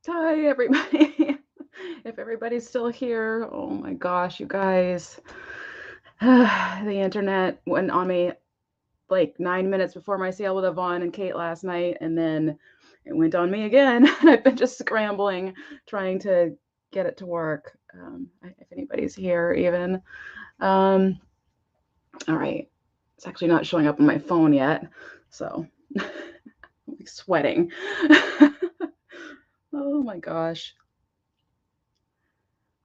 Hi, everybody. If everybody's still here, oh my gosh, you guys. The internet went on me like 9 minutes before my sale with Yvonne and Kate last night, and then it went on me again. And I've been just scrambling, trying to get it to work. If anybody's here, even. Um, all right. It's actually not showing up on my phone yet, so I'm like sweating. Oh my gosh.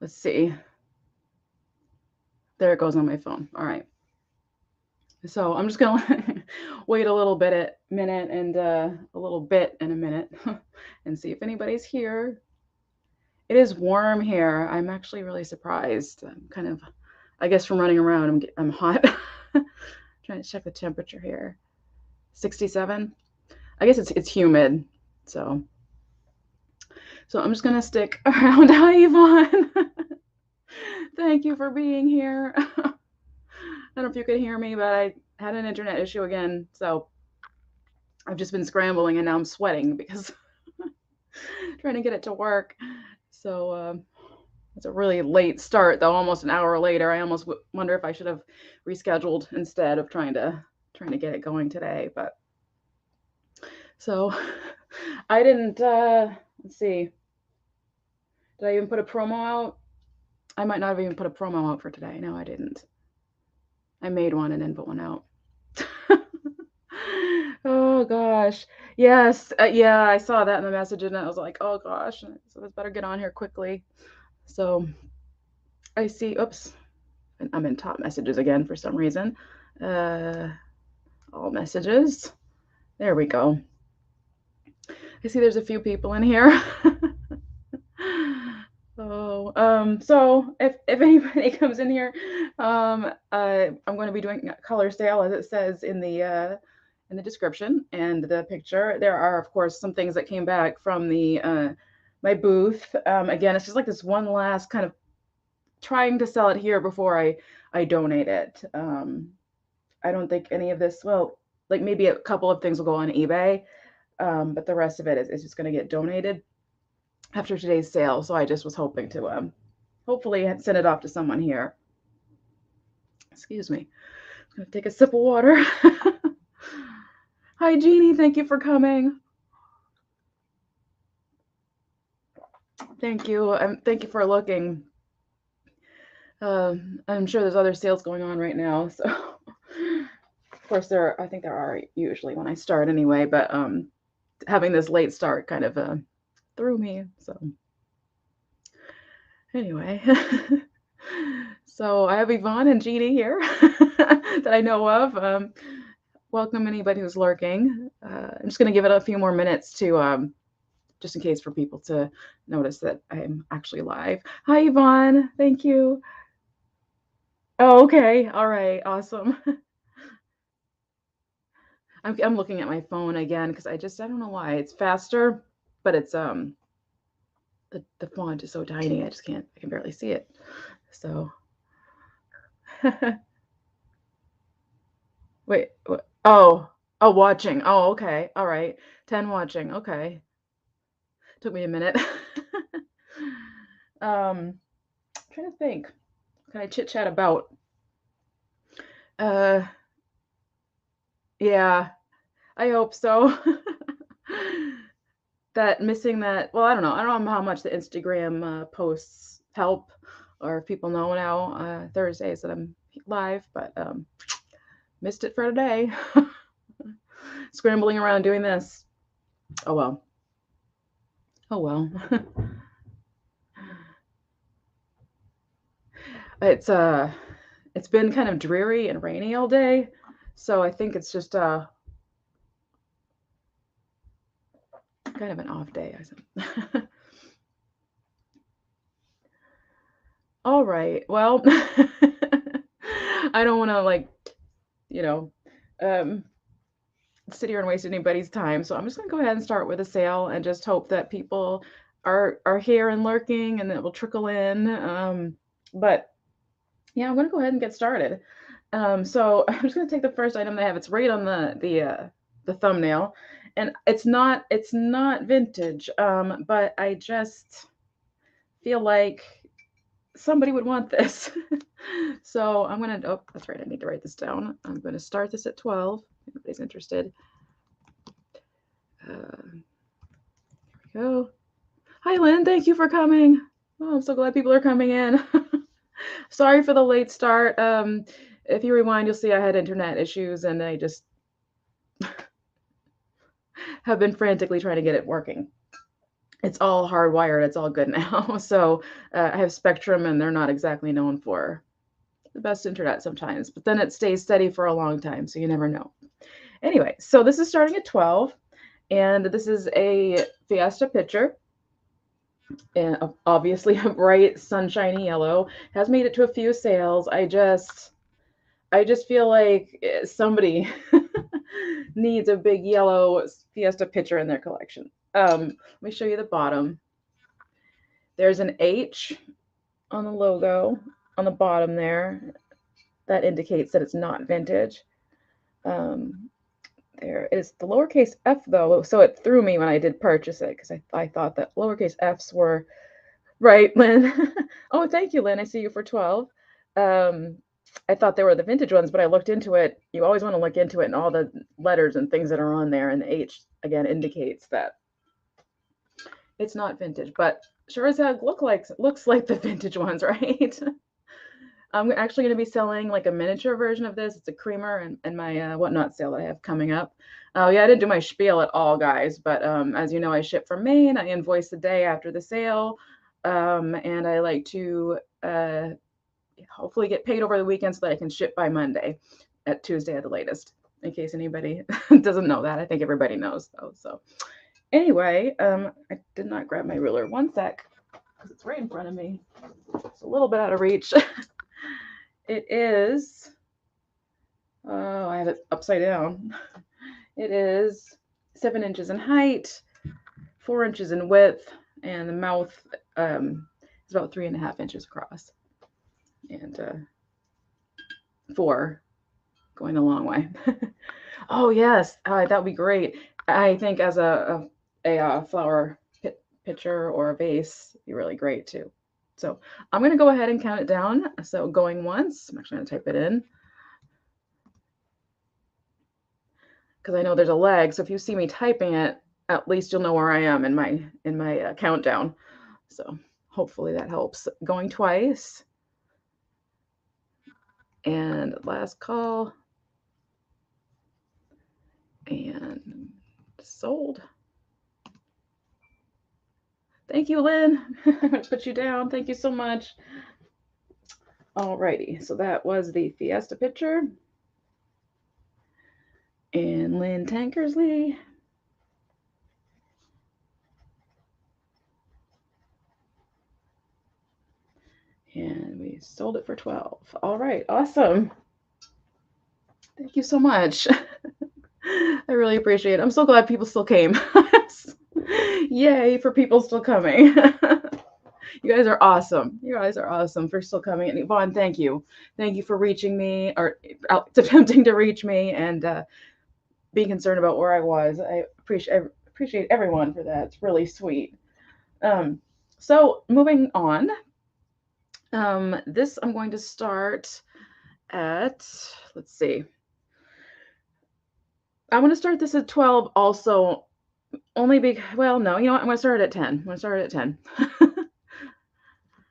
Let's see. There it goes on my phone. All right. So I'm just gonna wait a little bit a minute and a little bit in a minute and see if anybody's here. It is warm here. I'm actually really surprised. I'm kind of, I guess from running around, I'm hot. Trying to check the temperature here. 67. I guess it's humid. So I'm just gonna stick around. Hi, Yvonne. Thank you for being here. I don't know if you could hear me, but I had an internet issue again. So I've just been scrambling and now I'm sweating because trying to get it to work. So it's a really late start, though. Almost an hour later. I almost wonder if I should have rescheduled instead of trying to get it going today. But so I didn't. Let's see. Did I even put a promo out? I might not have even put a promo out for today. No, I didn't. I made one and then put one out. Oh gosh. Yes. Yeah, I saw that in the message and I was like, oh gosh. So I better get on here quickly. So I see, oops, I'm in top messages again for some reason. Uh, all messages. There we go. I see there's a few people in here. Oh, so if anybody comes in here, I'm going to be doing a color sale as it says in the description and the picture. There are, of course, some things that came back from the my booth. Again, it's just like this one last kind of trying to sell it here before I donate it. I don't think any of this, well, like maybe a couple of things will go on eBay, but the rest of it is just going to get donated after today's sale. So I just was hoping to hopefully send it off to someone here. Excuse me. I'm going to take a sip of water. Hi, Jeannie. Thank you for coming. Thank you. Thank you for looking. I'm sure there's other sales going on right now. So, of course, I think there are usually when I start anyway, but having this late start kind of threw me. So, anyway. So I have Yvonne and Jeannie here that I know of. Welcome anybody who's lurking. I'm just going to give it a few more minutes to just in case for people to notice that I'm actually live. Hi, Yvonne. Thank you. Oh, okay. All right. Awesome. I'm looking at my phone again because I don't know why it's faster, but it's the font is so tiny I can barely see it. So wait, what? Oh, watching. Oh, okay. All right. 10 watching. Okay. Took me a minute. I'm trying to think. What can I chit chat about? Uh, yeah, I hope so. That missing that, well, I don't know. I don't know how much the Instagram posts help or if people know now Thursdays that I'm live, but missed it for today. Scrambling around doing this. Oh well. Oh well. it's it's been kind of dreary and rainy all day, so I think it's just kind of an off day. All right. Well, I don't want to like, you know, um, sit here and waste anybody's time. So I'm just gonna go ahead and start with a sale and just hope that people are here and lurking and that will trickle in. But yeah, I'm gonna go ahead and get started. So I'm just gonna take the first item they have. It's right on the thumbnail, And it's not vintage, but I just feel like somebody would want this. So I'm gonna, oh, that's right, I need to write this down. I'm gonna start this at 12, if anybody's interested. Here we go. Hi, Lynn, thank you for coming. Oh, I'm so glad people are coming in. Sorry for the late start. If you rewind, you'll see I had internet issues and I just have been frantically trying to get it working. It's all hardwired. It's all good now. So I have Spectrum, and they're not exactly known for the best internet sometimes, but then it stays steady for a long time, so you never know. Anyway, so this is starting at 12, and this is a Fiesta pitcher, and obviously a bright sunshiny yellow. Has made it to a few sales. I just feel like somebody needs a big yellow Fiesta pitcher in their collection. Let me show you the bottom. There's an H on the logo on the bottom there. That indicates that it's not vintage. There is the lowercase f though, so it threw me when I did purchase it because I thought that lowercase f's were right, Lynn. Oh, thank you, Lynn. I see you for 12. I thought they were the vintage ones, but I looked into it. You always want to look into it, and all the letters and things that are on there, and the H again indicates that it's not vintage, but sure as heck looks like the vintage ones, right? I'm actually going to be selling like a miniature version of this. It's a creamer and my whatnot sale that I have coming up. Oh yeah, I didn't do my spiel at all, guys, but as you know, I ship from Maine. I invoice the day after the sale, and I like to hopefully get paid over the weekend so that I can ship by Monday at Tuesday at the latest, in case anybody doesn't know that. I think everybody knows though. So anyway, I did not grab my ruler. One sec, because it's right in front of me. It's a little bit out of reach. It is, oh, I have it upside down. It is 7 inches in height, 4 inches in width, and the mouth is about 3.5 inches across. And 4 going a long way. Oh, yes, that would be great. I think as a flower pitcher or a vase, be really great too. So I'm going to go ahead and count it down. So going once, I'm actually going to type it in because I know there's a lag. So if you see me typing it, at least you'll know where I am in my countdown. So hopefully that helps. Going twice. And last call. And sold. Thank you, Lynn. I'm going to put you down. Thank you so much. Alrighty, so that was the Fiesta pitcher. And Lynn Tankersley. And we sold it for 12. All right, awesome. Thank you so much. I really appreciate it. I'm so glad people still came. Yay for people still coming. You guys are awesome. You guys are awesome for still coming. And Yvonne, thank you. Thank you for reaching me or attempting to reach me and being concerned about where I was. I appreciate everyone for that. It's really sweet. So moving on. This I'm going to start at, let's see. I want to start this at 12 also, only because, well, no, you know what? I'm going to start it at 10. I'm going to start it at 10.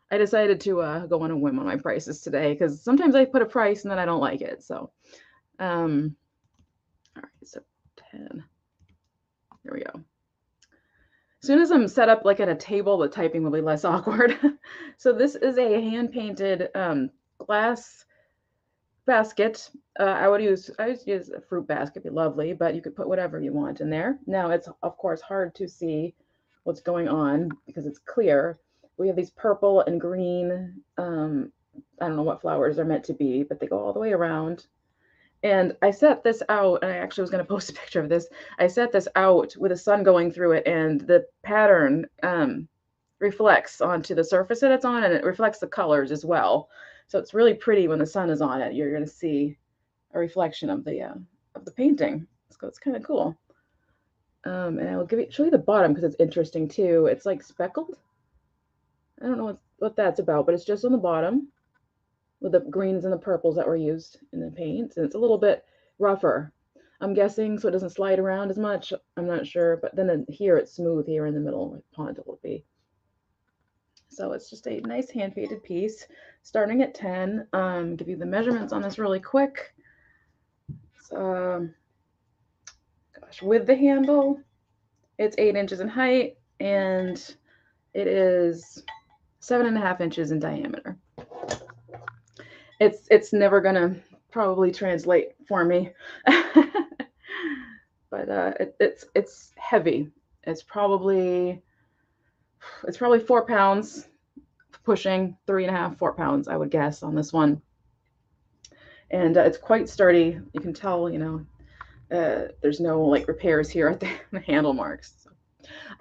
I decided to go on a whim on my prices today because sometimes I put a price and then I don't like it. So, all right, so 10. There we go. As soon as I'm set up like at a table, the typing will be less awkward. So this is a hand-painted glass basket. I would use a fruit basket, it'd be lovely, but you could put whatever you want in there. Now it's of course hard to see what's going on because it's clear. We have these purple and green, I don't know what flowers they're meant to be, but they go all the way around. And I set this out, and I actually was going to post a picture of this. I set this out with the sun going through it, and the pattern reflects onto the surface that it's on, and it reflects the colors as well. So it's really pretty when the sun is on it. You're going to see a reflection of the painting. So it's kind of cool. And I'll show you the bottom because it's interesting too. It's like speckled. I don't know what that's about, but it's just on the bottom with the greens and the purples that were used in the paints. And it's a little bit rougher, I'm guessing, so it doesn't slide around as much. I'm not sure, but then here it's smooth here in the middle, like pond it will be. So it's just a nice hand painted piece, starting at 10. Give you the measurements on this really quick. So, gosh, with the handle, it's 8 inches in height and it is 7.5 inches in diameter. It's never gonna probably translate for me, but it's heavy. It's probably 4 pounds, pushing 3.5, 4 pounds, I would guess, on this one. And it's quite sturdy. You can tell, you know, there's no like repairs here at the handle marks. So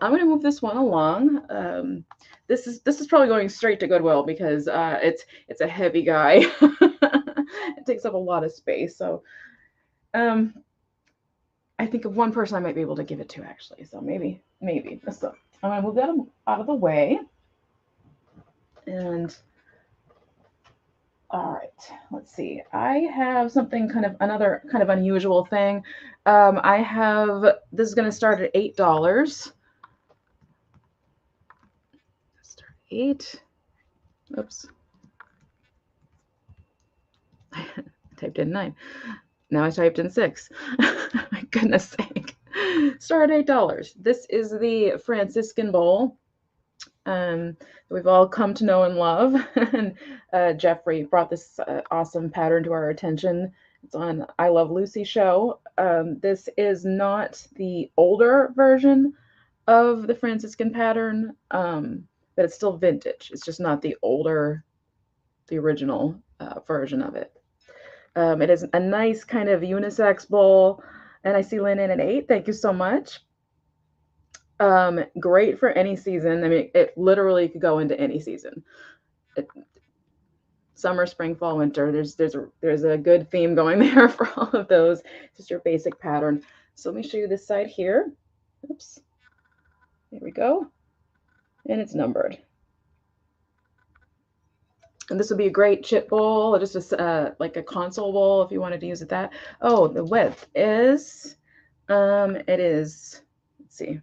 I'm gonna move this one along. This is probably going straight to Goodwill because it's a heavy guy. It takes up a lot of space. So I think of one person I might be able to give it to actually. So maybe. So I'm gonna move that out of the way. And all right, let's see. I have something another kind of unusual thing. I have, this is going to start at $8. Start 8. Oops. I typed in 9. Now I typed in 6. My goodness sake. Start at $8. This is the Franciscan bowl. We've all come to know and love. And Jeffrey brought this awesome pattern to our attention. It's on I Love Lucy show. This is not the older version of the Franciscan pattern, but it's still vintage. It's just not the original version of it. It is a nice kind of unisex bowl, and I see Lynn in at 8. Thank you so much. Great for any season. I mean, it literally could go into any season. Summer, spring, fall, winter. There's a good theme going there for all of those. It's just your basic pattern. So let me show you this side here. Oops. There we go. And it's numbered. And this would be a great chip bowl, or just like a console bowl if you wanted to use it that. Oh, the width is, it is, let's see.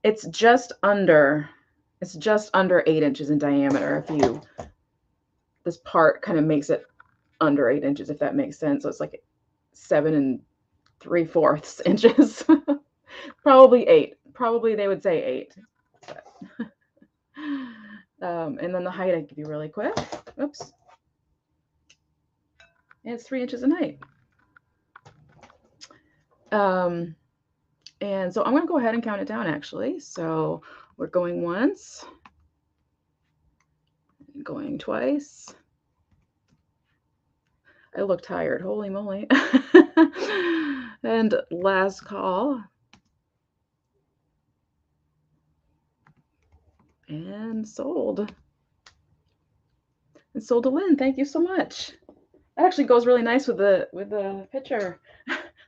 It's just under 8 inches in diameter. This part kind of makes it under 8 inches, if that makes sense. So it's like 7 3/4 inches. Probably 8. Probably they would say 8. And then the height I give you really quick. Oops. And it's 3 inches in height. And so I'm going to go ahead and count it down actually. So we're going once, going twice. I look tired, holy moly. And last call. And sold. And sold to Lynn. Thank you so much. That actually goes really nice with the picture.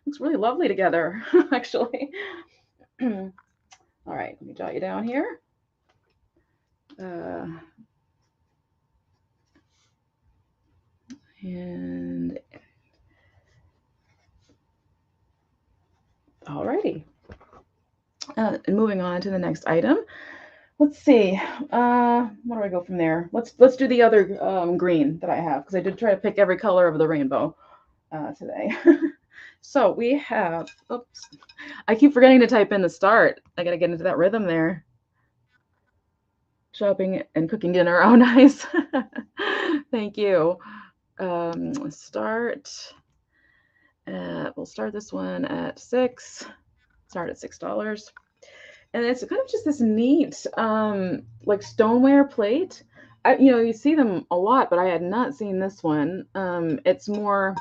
Looks really lovely together, actually. All right, let me jot you down here. And alrighty. And moving on to the next item. Let's see. Where do I go from there? Let's do the other green that I have, because I did try to pick every color of the rainbow today. So we have, oops, I keep forgetting to type in the start. I got to get into that rhythm there. Shopping and cooking dinner. Oh, nice. Thank you. Start. We'll start this one at 6. Start at $6. And it's kind of just this neat, like stoneware plate. You see them a lot, but I had not seen this one. It's more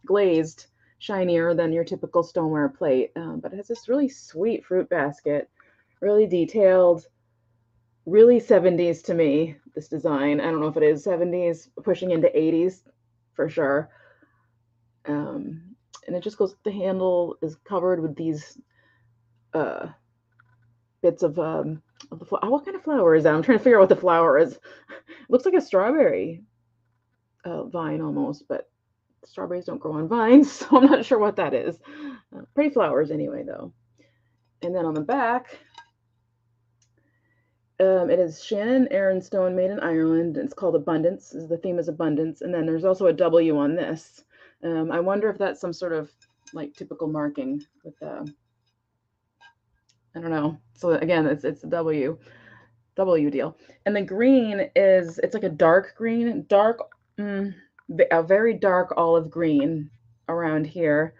glazed, shinier than your typical stoneware plate, but it has this really sweet fruit basket, really detailed, really 70s to me, this design. I don't know if it is 70s, pushing into 80s for sure. And it just goes, the handle is covered with these uh, bits of the what kind of flower is that? I'm trying to figure out what the flower is. It looks like a strawberry vine almost, but strawberries don't grow on vines, so I'm not sure what that is. Pretty flowers anyway, though. And then on the back, it is Shannon Aaron Stone, made in Ireland. It's called Abundance. The theme is abundance, and then there's also a W on this. I wonder if that's some sort of like typical marking with I don't know. So again, it's a W deal. And the green is it's like a dark green, a very dark olive green around here.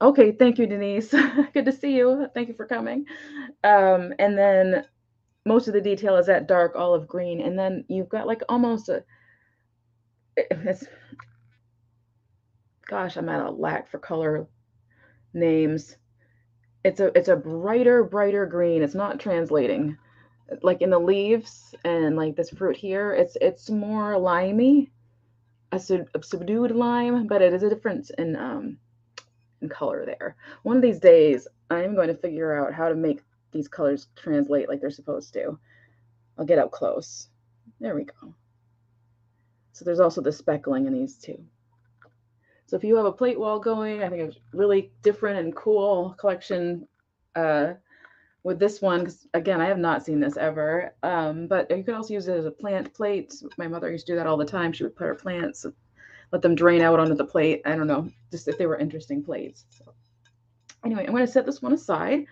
Okay, thank you, Denise. Good to see you. Thank you for coming. And then most of the detail is that dark olive green, and then you've got like almost it's gosh, I'm at a lack for color names. It's a brighter green. It's not translating. Like in the leaves and like this fruit here, it's more limey, a subdued lime, but it is a difference in color there. One of these days, I'm going to figure out how to make these colors translate like they're supposed to. I'll get up close. There we go. So there's also the speckling in these too. So if you have a plate wall going, I think it's really different and cool collection with this one, because again, I have not seen this ever. But you can also use it as a plant plate. My mother used to do that all the time. She would put her plants, let them drain out onto the plate. I don't know, just if they were interesting plates. So anyway, I'm going to set this one aside,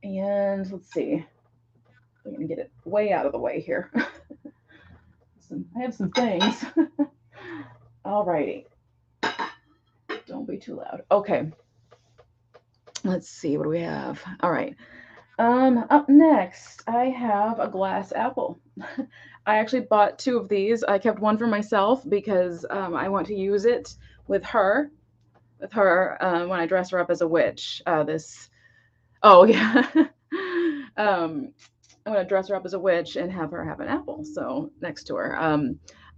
and let's see. I'm going to get it way out of the way here. I have some things. All righty. Don't be too loud. Okay. Let's see. What do we have? All right. Up next, I have a glass apple. I actually bought two of these. I kept one for myself because I want to use it with her, when I dress her up as a witch. Oh yeah. I'm gonna dress her up as a witch and have her have an apple. So next to her.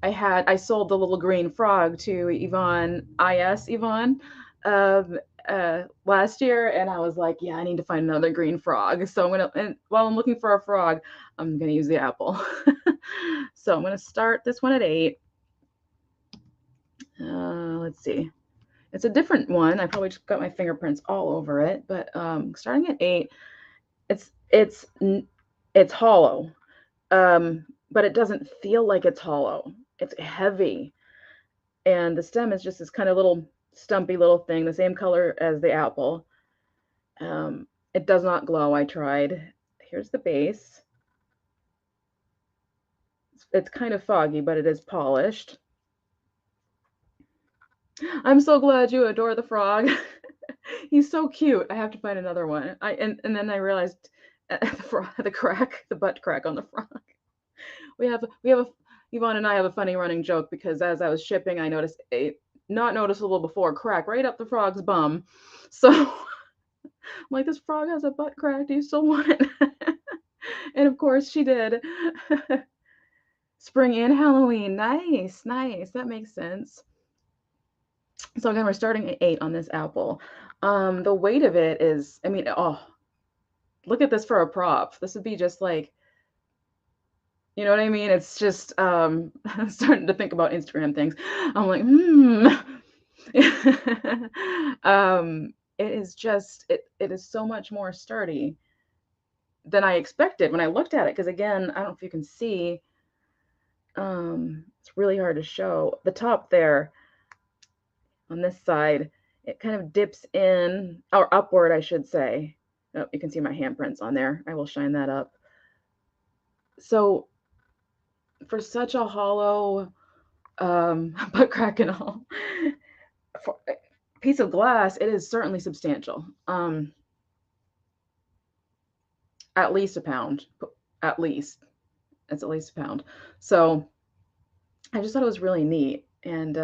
I sold the little green frog to Yvonne, last year, and I was like, yeah, I need to find another green frog. So and while I'm looking for a frog, I'm gonna use the apple. So I'm gonna start this one at 8. Let's see. It's a different one. I probably just got my fingerprints all over it, but starting at 8, it's hollow, but it doesn't feel like it's hollow. It's heavy, and the stem is just this kind of little stumpy little thing, the same color as the apple. It does not glow. I tried. Here's the base. It's kind of foggy, but it is polished. I'm so glad you adore the frog. He's so cute. I have to find another one. And then I realized the butt crack on the frog. We have a Yvonne and I have a funny running joke because as I was shipping, I noticed a not noticeable before crack right up the frog's bum. So I'm like, this frog has a butt crack. Do you still want it? And of course she did. Spring and Halloween. Nice, nice. That makes sense. So again, we're starting at 8 on this apple. The weight of it is, I mean, oh, look at this for a prop. This would be just like, you know what I mean? It's just I'm starting to think about Instagram things. I'm like, it is just it is so much more sturdy than I expected when I looked at it. Because again, I don't know if you can see. It's really hard to show. The top there on this side, it kind of dips in, or upward, I should say. Oh, you can see my handprints on there. I will shine that up. So for such a hollow butt crack and all for a piece of glass, it is certainly substantial. At least a pound. At least. It's at least a pound. So I just thought it was really neat. And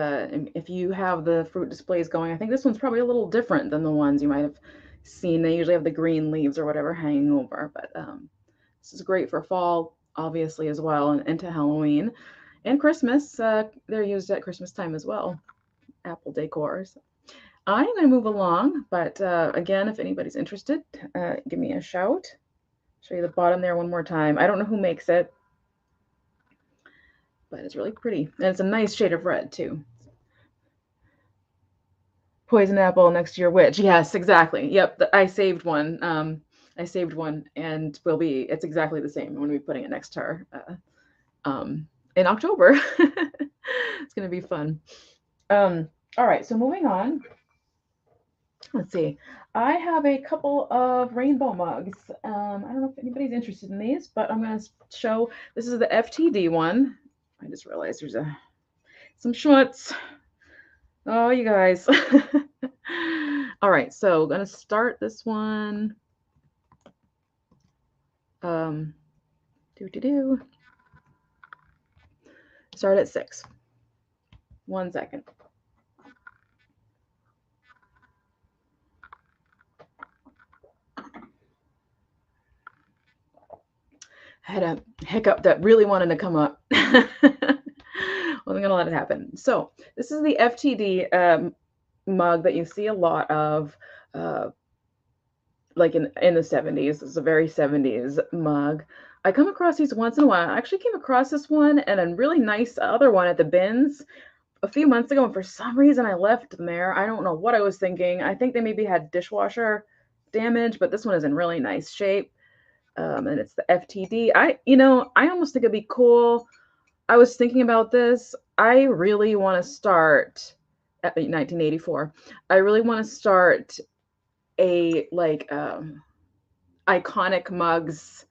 if you have the fruit displays going, I think this one's probably a little different than the ones you might have seen. They usually have the green leaves or whatever hanging over, but this is great for fall, obviously, as well, and into Halloween and Christmas. They're used at Christmas time as well, apple decor. So. I'm going to move along, but again, if anybody's interested, give me a shout. Show you the bottom there one more time. I don't know who makes it, but it's really pretty. And it's a nice shade of red, too. Poison apple next to your witch. Yes, exactly. Yep, I saved one. I saved one, and it's exactly the same. I'm going to be putting it next to her in October. It's going to be fun. All right, so moving on. Let's see. I have a couple of rainbow mugs. I don't know if anybody's interested in these, but I'm going to show. This is the FTD one. I just realized there's some schmutz. Oh, you guys. All right, so I'm going to start this one. Start at 6. 1 second. I had a hiccup that really wanted to come up. Wasn't gonna let it happen. So this is the FTD mug that you see a lot of, like in the 70s. It's a very 70s mug. I come across these once in a while. I actually came across this one and a really nice other one at the bins a few months ago, and for some reason I left them there. I don't know what I was thinking. I think they maybe had dishwasher damage, but this one is in really nice shape. And it's the FTD. I almost think it'd be cool. I was thinking about this. I really want to start at 1984. I really want to start a iconic mugs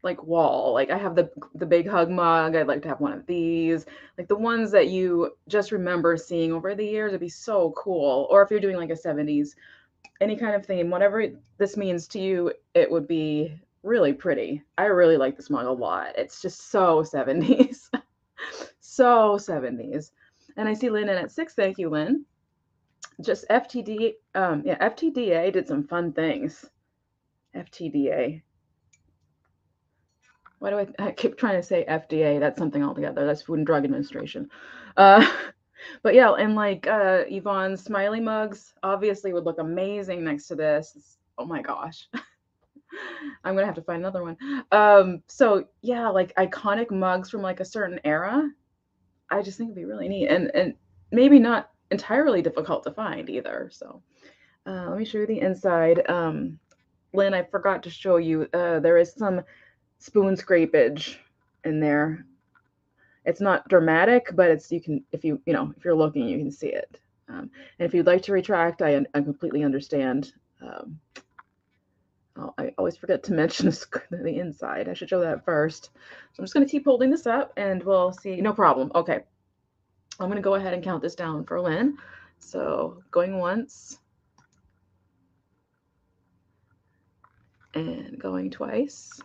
like wall. Like I have the big hug mug. I'd like to have one of these. Like the ones that you just remember seeing over the years. It'd be so cool. Or if you're doing like a 70s, any kind of theme, whatever this means to you, it would be really pretty. I really like this mug a lot. It's just so 70s. So 70s. And I see Lynn in at 6. Thank you, Lynn. Just FTD. Yeah, FTDA did some fun things. FTDA. Why do I keep trying to say FDA? That's something altogether. That's Food and Drug Administration. But yeah, and like Yvonne's smiley mugs obviously would look amazing next to this. Oh my gosh. I'm gonna have to find another one. So yeah, like iconic mugs from like a certain era. I just think it'd be really neat and maybe not entirely difficult to find either. So let me show you the inside. Lynn, I forgot to show you. There is some spoon scrapage in there. It's not dramatic, but it's if you're looking, you can see it. And if you'd like to retract, I completely understand. I always forget to mention the inside. I should show that first. So I'm just going to keep holding this up and we'll see. No problem. Okay. I'm going to go ahead and count this down for Lynn. So going once and going twice.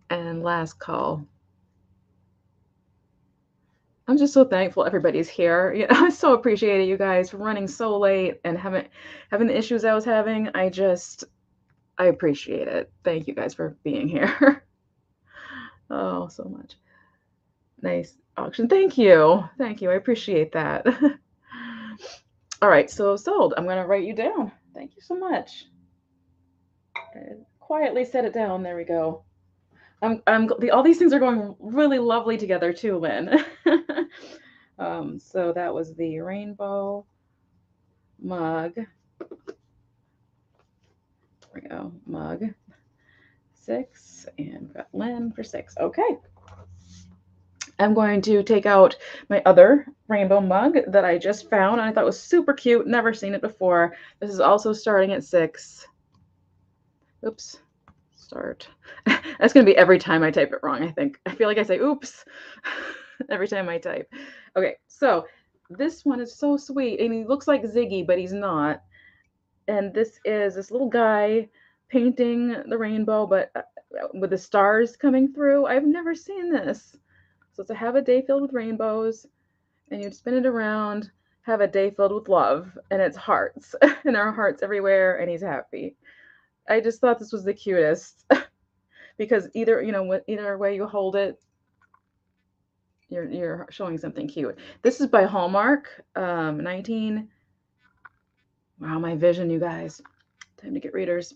And last call. I'm just so thankful everybody's here. I so appreciate it, you guys, for running so late and having the issues I was having. I appreciate it. Thank you guys for being here. Oh, so much. Nice auction. Thank you. Thank you. I appreciate that. All right, so sold. I'm going to write you down. Thank you so much. Quietly set it down. There we go. All these things are going really lovely together too, Lynn. So that was the rainbow mug. There we go, mug 6, and got Lynn for 6. Okay. I'm going to take out my other rainbow mug that I just found. I thought was super cute. Never seen it before. This is also starting at 6. Oops. Start. That's going to be every time I type it wrong, I think. I feel like I say oops every time I type. Okay, so this one is so sweet. And he looks like Ziggy, but he's not. And this is this little guy painting the rainbow, but with the stars coming through. I've never seen this. So to have a day filled with rainbows, and you'd spin it around, have a day filled with love, and it's hearts, and there are hearts everywhere, and he's happy. I just thought this was the cutest because either way you hold it, You're showing something cute. This is by Hallmark, 19. Wow, my vision, you guys. Time to get readers.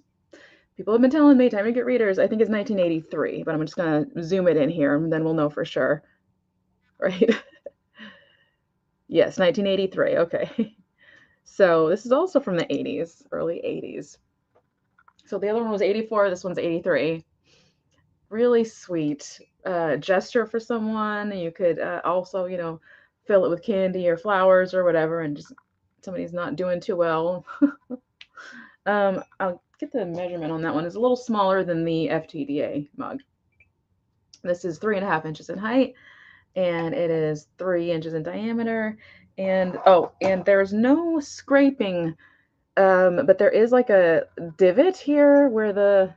People have been telling me time to get readers. I think it's 1983, but I'm just gonna zoom it in here, and then we'll know for sure. Right? Yes, 1983. Okay. So this is also from the 80s, early 80s. So the other one was 84. This one's 83. Really sweet gesture for someone. You could also, you know, fill it with candy or flowers or whatever, and just somebody's not doing too well. I'll get the measurement on that one. It's a little smaller than the FTDA mug. This is 3.5 inches in height, and it is 3 inches in diameter. And oh, and there's no scraping, but there is like a divot here where the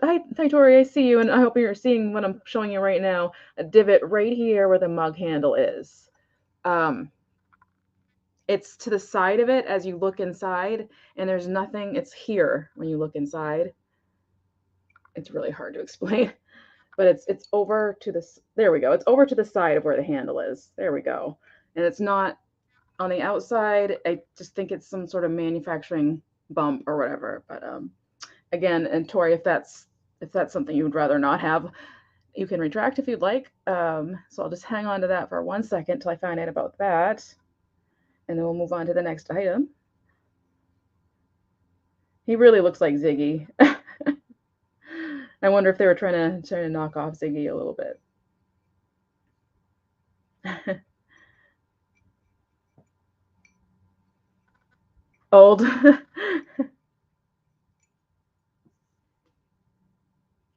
hi Tori, I see you, and I hope you're seeing what I'm showing you right now. A divot right here where the mug handle is. It's to the side of it as you look inside, and there's nothing. It's here when you look inside. It's really hard to explain, but it's over to this. There we go. It's over to the side of where the handle is. There we go. And it's not on the outside. I just think it's some sort of manufacturing bump or whatever. But again, and Tori, if that's something you would rather not have, you can retract if you'd like. So I'll just hang on to that for 1 second till I find out about that. And then we'll move on to the next item. He really looks like Ziggy. I wonder if they were trying to knock off Ziggy a little bit. Old.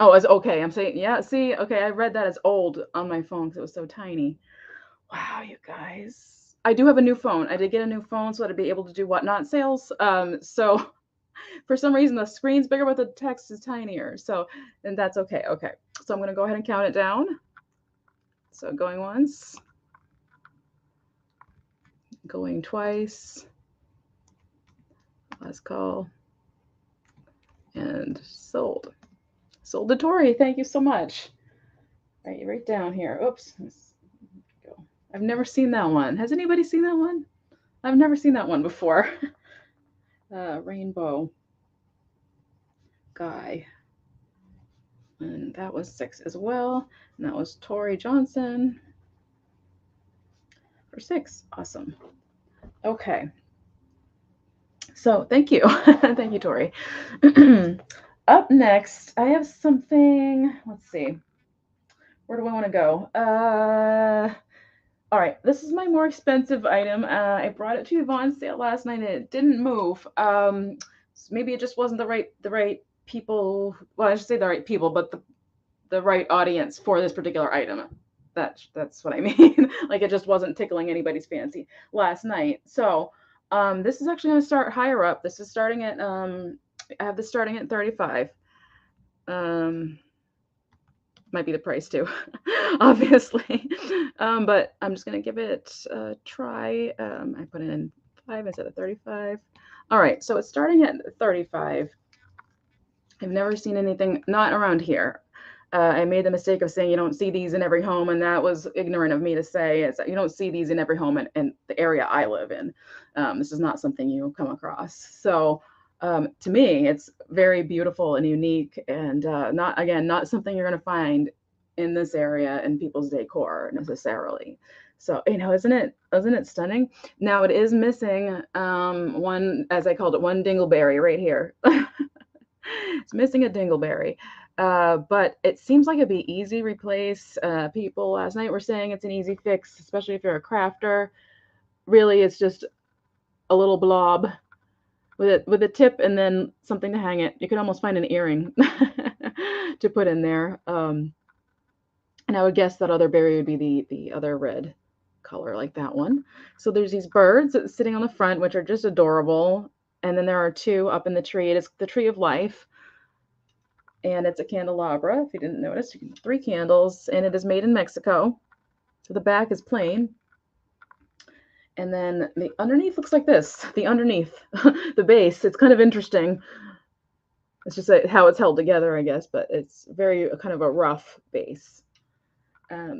Oh, it's okay. I'm saying, yeah, see, okay, I read that as old on my phone because it was so tiny. Wow, you guys. I do have a new phone. I did get a new phone so I'd be able to do whatnot sales. So for some reason the screen's bigger, but the text is tinier. So, and that's okay. Okay. So I'm gonna go ahead and count it down. So going once, going twice, last call, and sold. Sold to Tori. Thank you so much. Right down here. Oops. Go. I've never seen that one. Has anybody seen that one? I've never seen that one before. Rainbow guy. And that was 6 as well. And that was Tori Johnson for 6. Awesome. Okay. So thank you. Thank you, Tori. Up next, I have something. Let's see. Where do I want to go? All right. This is my more expensive item. I brought it to Yvonne's sale last night and it didn't move. So maybe it just wasn't the right people. Well, I should say the right people, but the right audience for this particular item. That's what I mean. Like it just wasn't tickling anybody's fancy last night. So this is actually going to start higher up. This is starting at I have this starting at 35. Might be the price too, obviously. But I'm just going to give it a try. I put it in 5 instead of 35. All right, so it's starting at 35. I've never seen anything, not around here. I made the mistake of saying you don't see these in every home, and that was ignorant of me to say. It's, you don't see these in every home in the area I live in. This is not something you come across. So to me, it's very beautiful and unique, and not something you're going to find in this area in people's decor necessarily. So, you know, isn't it stunning? Now it is missing one, as I called it, one dingleberry right here. It's missing a dingleberry. But it seems like it'd be easy replace. People last night were saying it's an easy fix, especially if you're a crafter. Really, it's just a little blob with a tip and then something to hang it. You could almost find an earring to put in there. And I would guess that other berry would be the other red color like that one. So there's these birds sitting on the front, which are just adorable. And then there are 2 up in the tree. It is the tree of life. And it's a candelabra, if you didn't notice. 3 candles, and it is made in Mexico. So the back is plain. And then the underneath looks like this. The underneath, the base, it's kind of interesting. It's just how it's held together, I guess, but it's very kind of a rough base.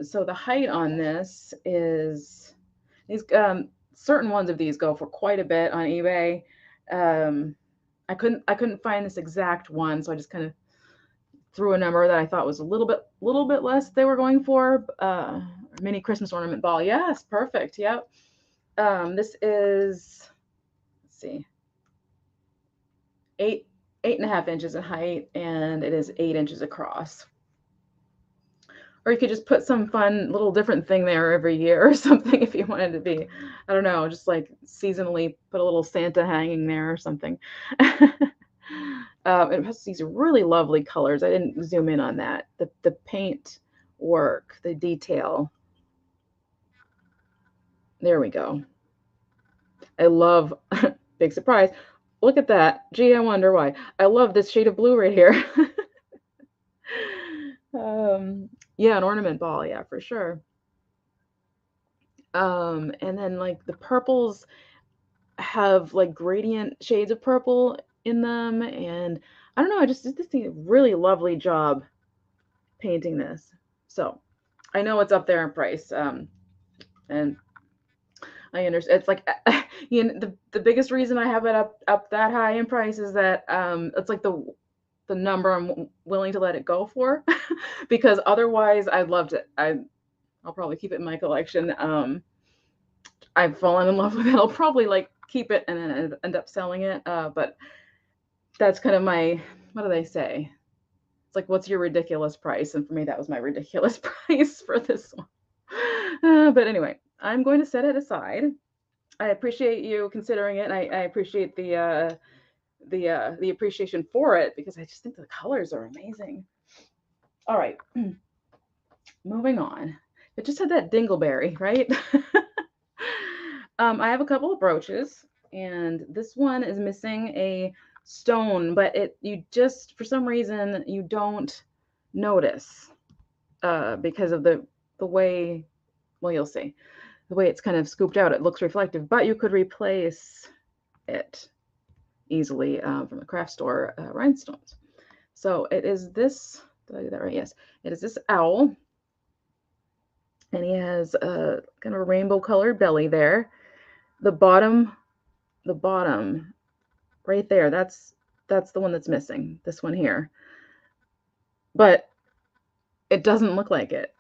So the height on this is these certain ones of these go for quite a bit on eBay. Um, I couldn't find this exact one, so I just kind of threw a number that I thought was a little bit less they were going for. Mini Christmas ornament ball. Yes, perfect. Yep. This is, let's see, eight 8.5 inches in height, and it is 8 inches across. Or you could just put some fun little different thing there every year or something if you wanted to be, I don't know, just like seasonally put a little Santa hanging there or something. It has these really lovely colors. I didn't zoom in on that. The paint work, the detail. There we go. I love, big surprise. Look at that. Gee, I wonder why. I love this shade of blue right here. Yeah, an ornament ball, yeah, for sure. And then like the purples have like gradient shades of purple in them, and I don't know, I just did this really lovely job painting this. So I know it's up there in price, and I understand it's like the biggest reason I have it up that high in price is that it's like the number I'm willing to let it go for, because otherwise I'd love to. I'll probably keep it in my collection. I've fallen in love with it. I'll probably like keep it and then end up selling it. But that's kind of my, what do they say? It's like, what's your ridiculous price? And for me, that was my ridiculous price for this one. But anyway, I'm going to set it aside. I appreciate you considering it. I appreciate the appreciation for it, because I just think the colors are amazing. All right, moving on. It just had that dingleberry, right? I have a couple of brooches, and this one is missing a stone, but you just, for some reason, you don't notice because of the way, well, you'll see, the way it's kind of scooped out. It looks reflective, but you could replace it easily from the craft store rhinestones. So it is this, did I do that right? Yes. It is this owl, and he has a kind of a rainbow colored belly there. The bottom, the bottom right there, that's the one that's missing, this one here. But it doesn't look like it.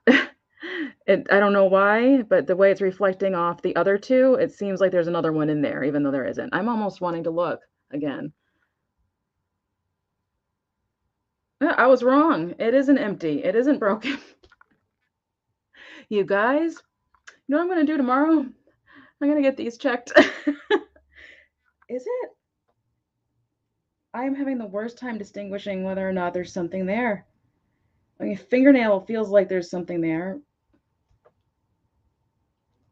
I don't know why, but the way it's reflecting off the other two, it seems like there's another one in there, even though there isn't. I'm almost wanting to look again. I was wrong. It isn't empty. It isn't broken. You guys, you know what I'm going to do tomorrow? I'm going to get these checked. Is it? I'm having the worst time distinguishing whether or not there's something there. I mean, fingernail feels like there's something there.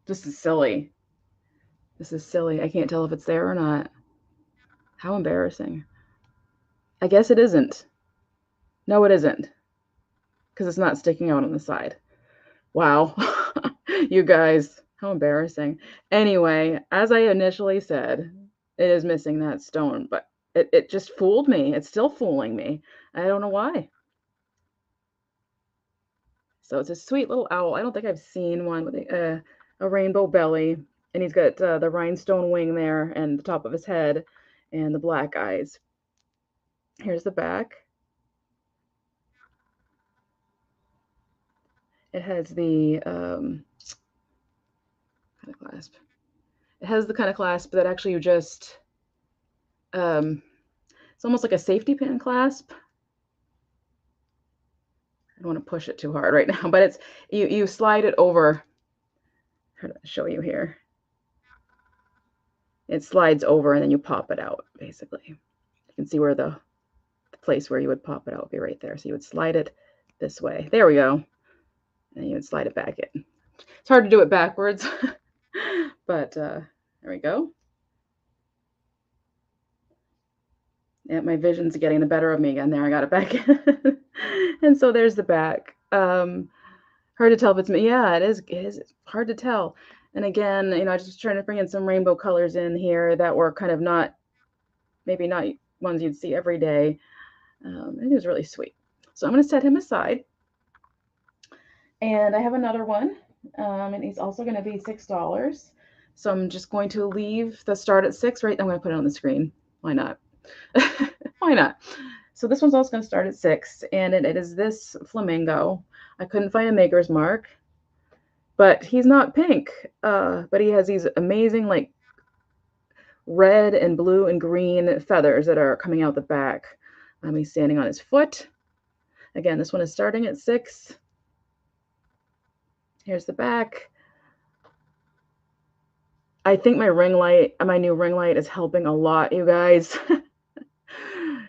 This is silly. This is silly. I can't tell if it's there or not. How embarrassing. I guess it isn't. No, it isn't. Because it's not sticking out on the side. Wow. You guys, how embarrassing. Anyway, as I initially said, it is missing that stone, but it just fooled me. It's still fooling me. I don't know why. So it's a sweet little owl. I don't think I've seen one with a rainbow belly, and he's got the rhinestone wing there and the top of his head and the black eyes. Here's the back. It has the kind of clasp. It has the kind of clasp that actually you just, it's almost like a safety pin clasp. I don't want to push it too hard right now, but it's, you slide it over. How do I show you here? It slides over and then you pop it out, basically. You can see where the place where you would pop it out would be right there. So you would slide it this way. There we go. And you would slide it back in. It's hard to do it backwards, but there we go. Yeah, my vision's getting the better of me again. There, I got it back in. And so there's the back. Hard to tell if it's me. Yeah, it is. It's hard to tell. And again, you know, I just trying to bring in some rainbow colors in here that were kind of not, maybe not ones you'd see every day. It was really sweet. So I'm going to set him aside. And I have another one, and he's also going to be $6. So I'm just going to leave the start at 6, right? I'm going to put it on the screen. Why not? Why not? So this one's also going to start at 6, and it is this flamingo. I couldn't find a maker's mark, but he's not pink. But he has these amazing, like, red and blue and green feathers that are coming out the back. He's standing on his foot. Again, this one is starting at 6. Here's the back. I think my new ring light is helping a lot, you guys.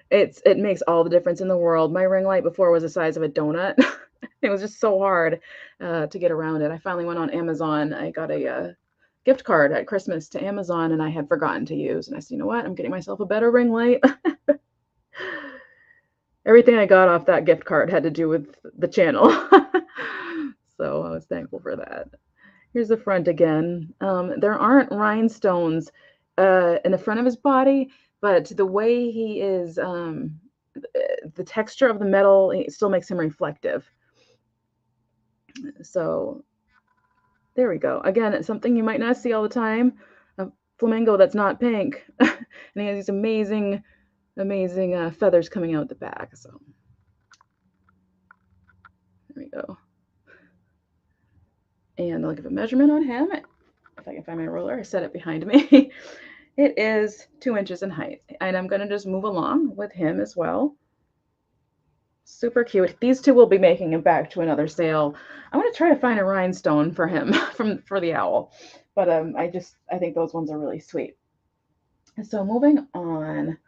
It makes all the difference in the world. My ring light before was the size of a donut. It was just so hard to get around it. I finally went on Amazon. I got a gift card at Christmas to Amazon, and I had forgotten to use. And I said, you know what? I'm getting myself a better ring light. Everything I got off that gift card had to do with the channel. So I was thankful for that. Here's the front again. There aren't rhinestones in the front of his body, but the way he is, the texture of the metal, it still makes him reflective. So there we go. Again, it's something you might not see all the time. A flamingo that's not pink. And he has these amazing, amazing feathers coming out the back. So there we go. And I'll give a measurement on him. If I can find my ruler, I set it behind me. It is 2 inches in height. And I'm going to just move along with him as well. Super cute. These two will be making him back to another sale. I want to try to find a rhinestone for him for the owl. But I think those ones are really sweet. So moving on.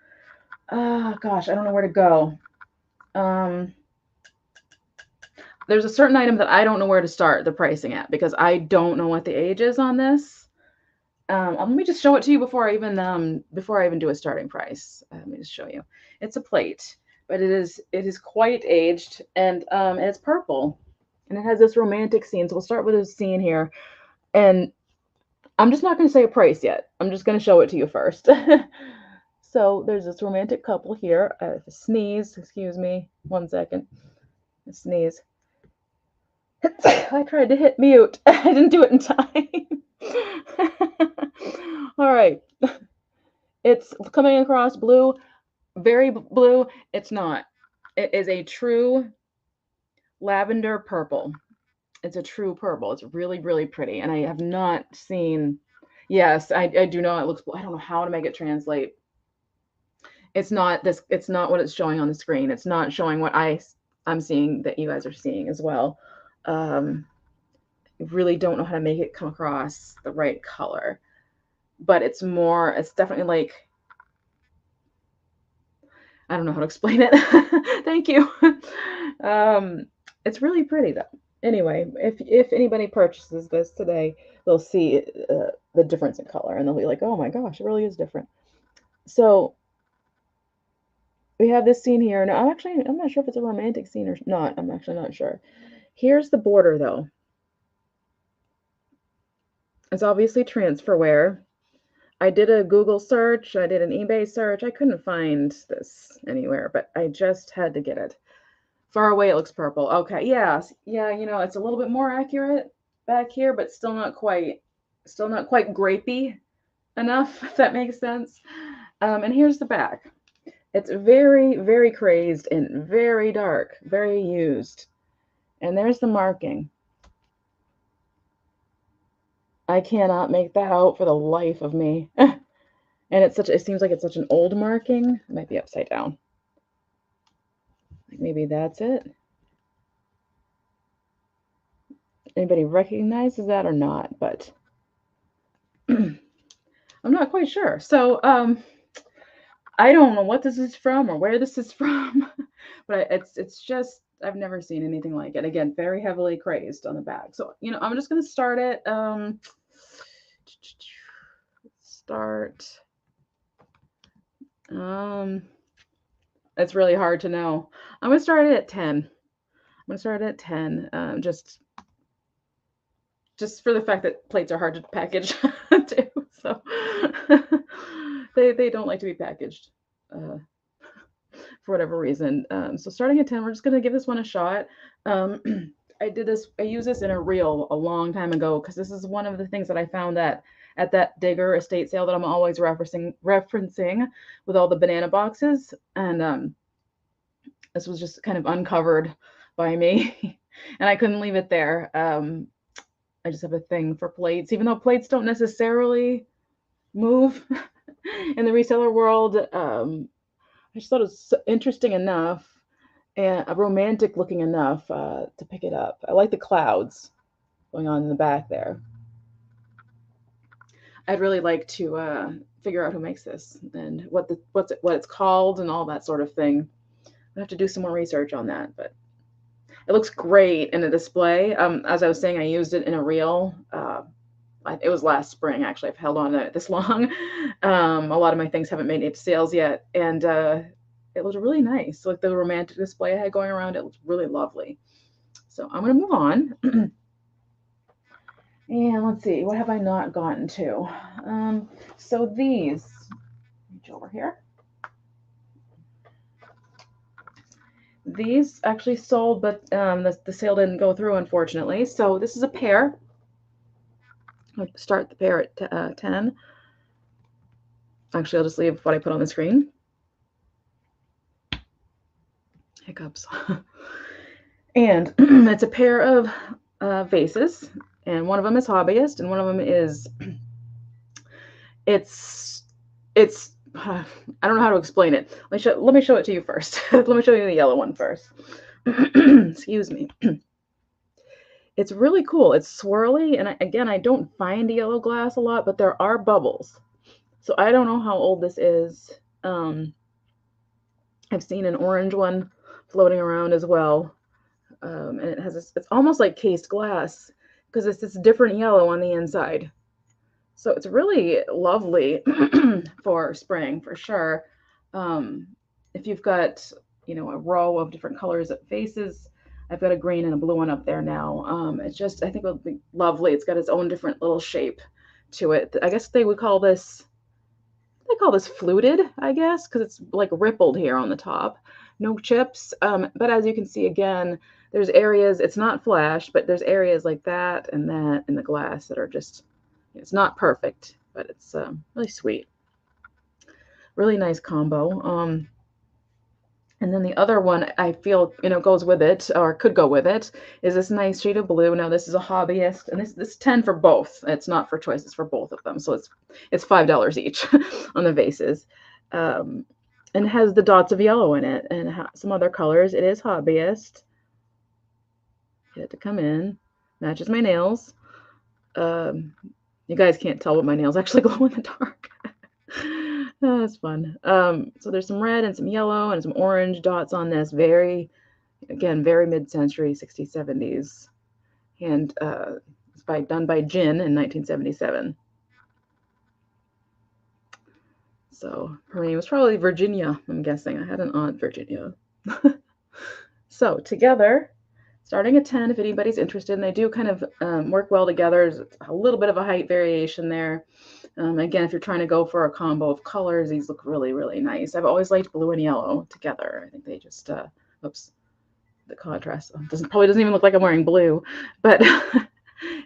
Oh gosh, I don't know where to go. There's a certain item that I don't know where to start the pricing at because I don't know what the age is on this. Let me just show it to you before I even do a starting price. Let me just show you. It's a plate, but it is quite aged, and it's purple, and it has this romantic scene. So we'll start with this scene here, and I'm just not going to say a price yet. I'm just going to show it to you first. So there's this romantic couple here. Sneeze, excuse me, 1 second. A sneeze. I tried to hit mute. I didn't do it in time. All right. It's coming across blue, very blue. It's not. It is a true lavender purple. It's a true purple. It's really, really pretty. And I have not seen, yes, I do know it looks, I don't know how to make it translate. It's not what it's showing on the screen. It's not showing what I'm seeing that you guys are seeing as well. I really don't know how to make it come across the right color, but it's definitely like, I don't know how to explain it. Thank you. It's really pretty though. Anyway, if anybody purchases this today, they'll see the difference in color and they'll be like, oh my gosh, it really is different. So we have this scene here. Now, I'm not sure if it's a romantic scene or not. I'm actually not sure. Here's the border though. It's obviously transferware. I did a Google search. I did an eBay search. I couldn't find this anywhere, but I just had to get it. Far away, it looks purple. Okay, yes. Yeah, it's a little bit more accurate back here, but still not quite grapey enough, if that makes sense. And here's the back. It's very, very crazed and very dark, very used. And there's the marking. I cannot make that out for the life of me. And it seems like it's such an old marking. It might be upside down. Like maybe that's it. Anybody recognizes that or not? But I'm not quite sure. So I don't know what this is from or where this is from, but it's just, I've never seen anything like it. Again, very heavily crazed on the back. So, I'm just going to start it. It's really hard to know. I'm going to start it at 10. I'm going to start it at 10. Just for the fact that plates are hard to package too. So they don't like to be packaged for whatever reason. So starting at 10, we're just going to give this one a shot. I did this, I used this in a reel a long time ago because this is one of the things that I found that at that Digger estate sale that I'm always referencing with all the banana boxes. And this was just kind of uncovered by me and I couldn't leave it there. I just have a thing for plates, even though plates don't necessarily move in the reseller world. I just thought it was interesting enough and romantic looking enough to pick it up. I like the clouds going on in the back there. I'd really like to figure out who makes this and what it's called and all that sort of thing. I have to do some more research on that, but it looks great in a display. As I was saying, I used it in a reel. It was last spring, actually. I've held on to it this long. A lot of my things haven't made it to sales yet, and it was really nice. Like the romantic display I had going around, it was really lovely. So I'm going to move on. And let's see, what have I not gotten to? So these, reach over here. These actually sold, but the sale didn't go through, unfortunately. So this is a pair. I'll start the pair at 10. Actually, I'll just leave what I put on the screen. Hiccups. And it's a pair of vases, and one of them is hobbyist, and one of them is it's I don't know how to explain it. Let me show it to you first. Let me show you the yellow one first. Excuse me. It's really cool. It's swirly, and again, I don't find yellow glass a lot, but there are bubbles. So I don't know how old this is. I've seen an orange one floating around as well. And it has this, it's almost like cased glass because it's this different yellow on the inside. So it's really lovely for spring for sure. If you've got, a row of different colors of vases, I've got a green and a blue one up there now. It's just, I think it'll be lovely. It's got its own different little shape to it. I guess they call this fluted, I guess, because it's like rippled here on the top. No chips. But as you can see, again, there's areas, it's not flash, but there's areas like that and that in the glass that are just, it's not perfect, but it's really sweet. Really nice combo. And then the other one I feel, goes with it or could go with it is this nice shade of blue. Now this is a hobbyist, and this is 10 for both. It's not for choices for both of them. So it's $5 each on the vases. And it has the dots of yellow in it and some other colors. It is hobbyist. Get it to come in. Matches my nails. You guys can't tell, but my nails actually glow in the dark. Oh, that's fun. So there's some red and some yellow and some orange dots on this. Very mid-century, 60s, 70s. And it's done by Jin in 1977. So her name was probably Virginia, I'm guessing. I had an aunt, Virginia. So together, starting at 10, if anybody's interested, and they do kind of work well together. There's a little bit of a height variation there. Again, if you're trying to go for a combo of colors, these look really, really nice. I've always liked blue and yellow together. I think they just, oops, the contrast probably doesn't even look like I'm wearing blue, but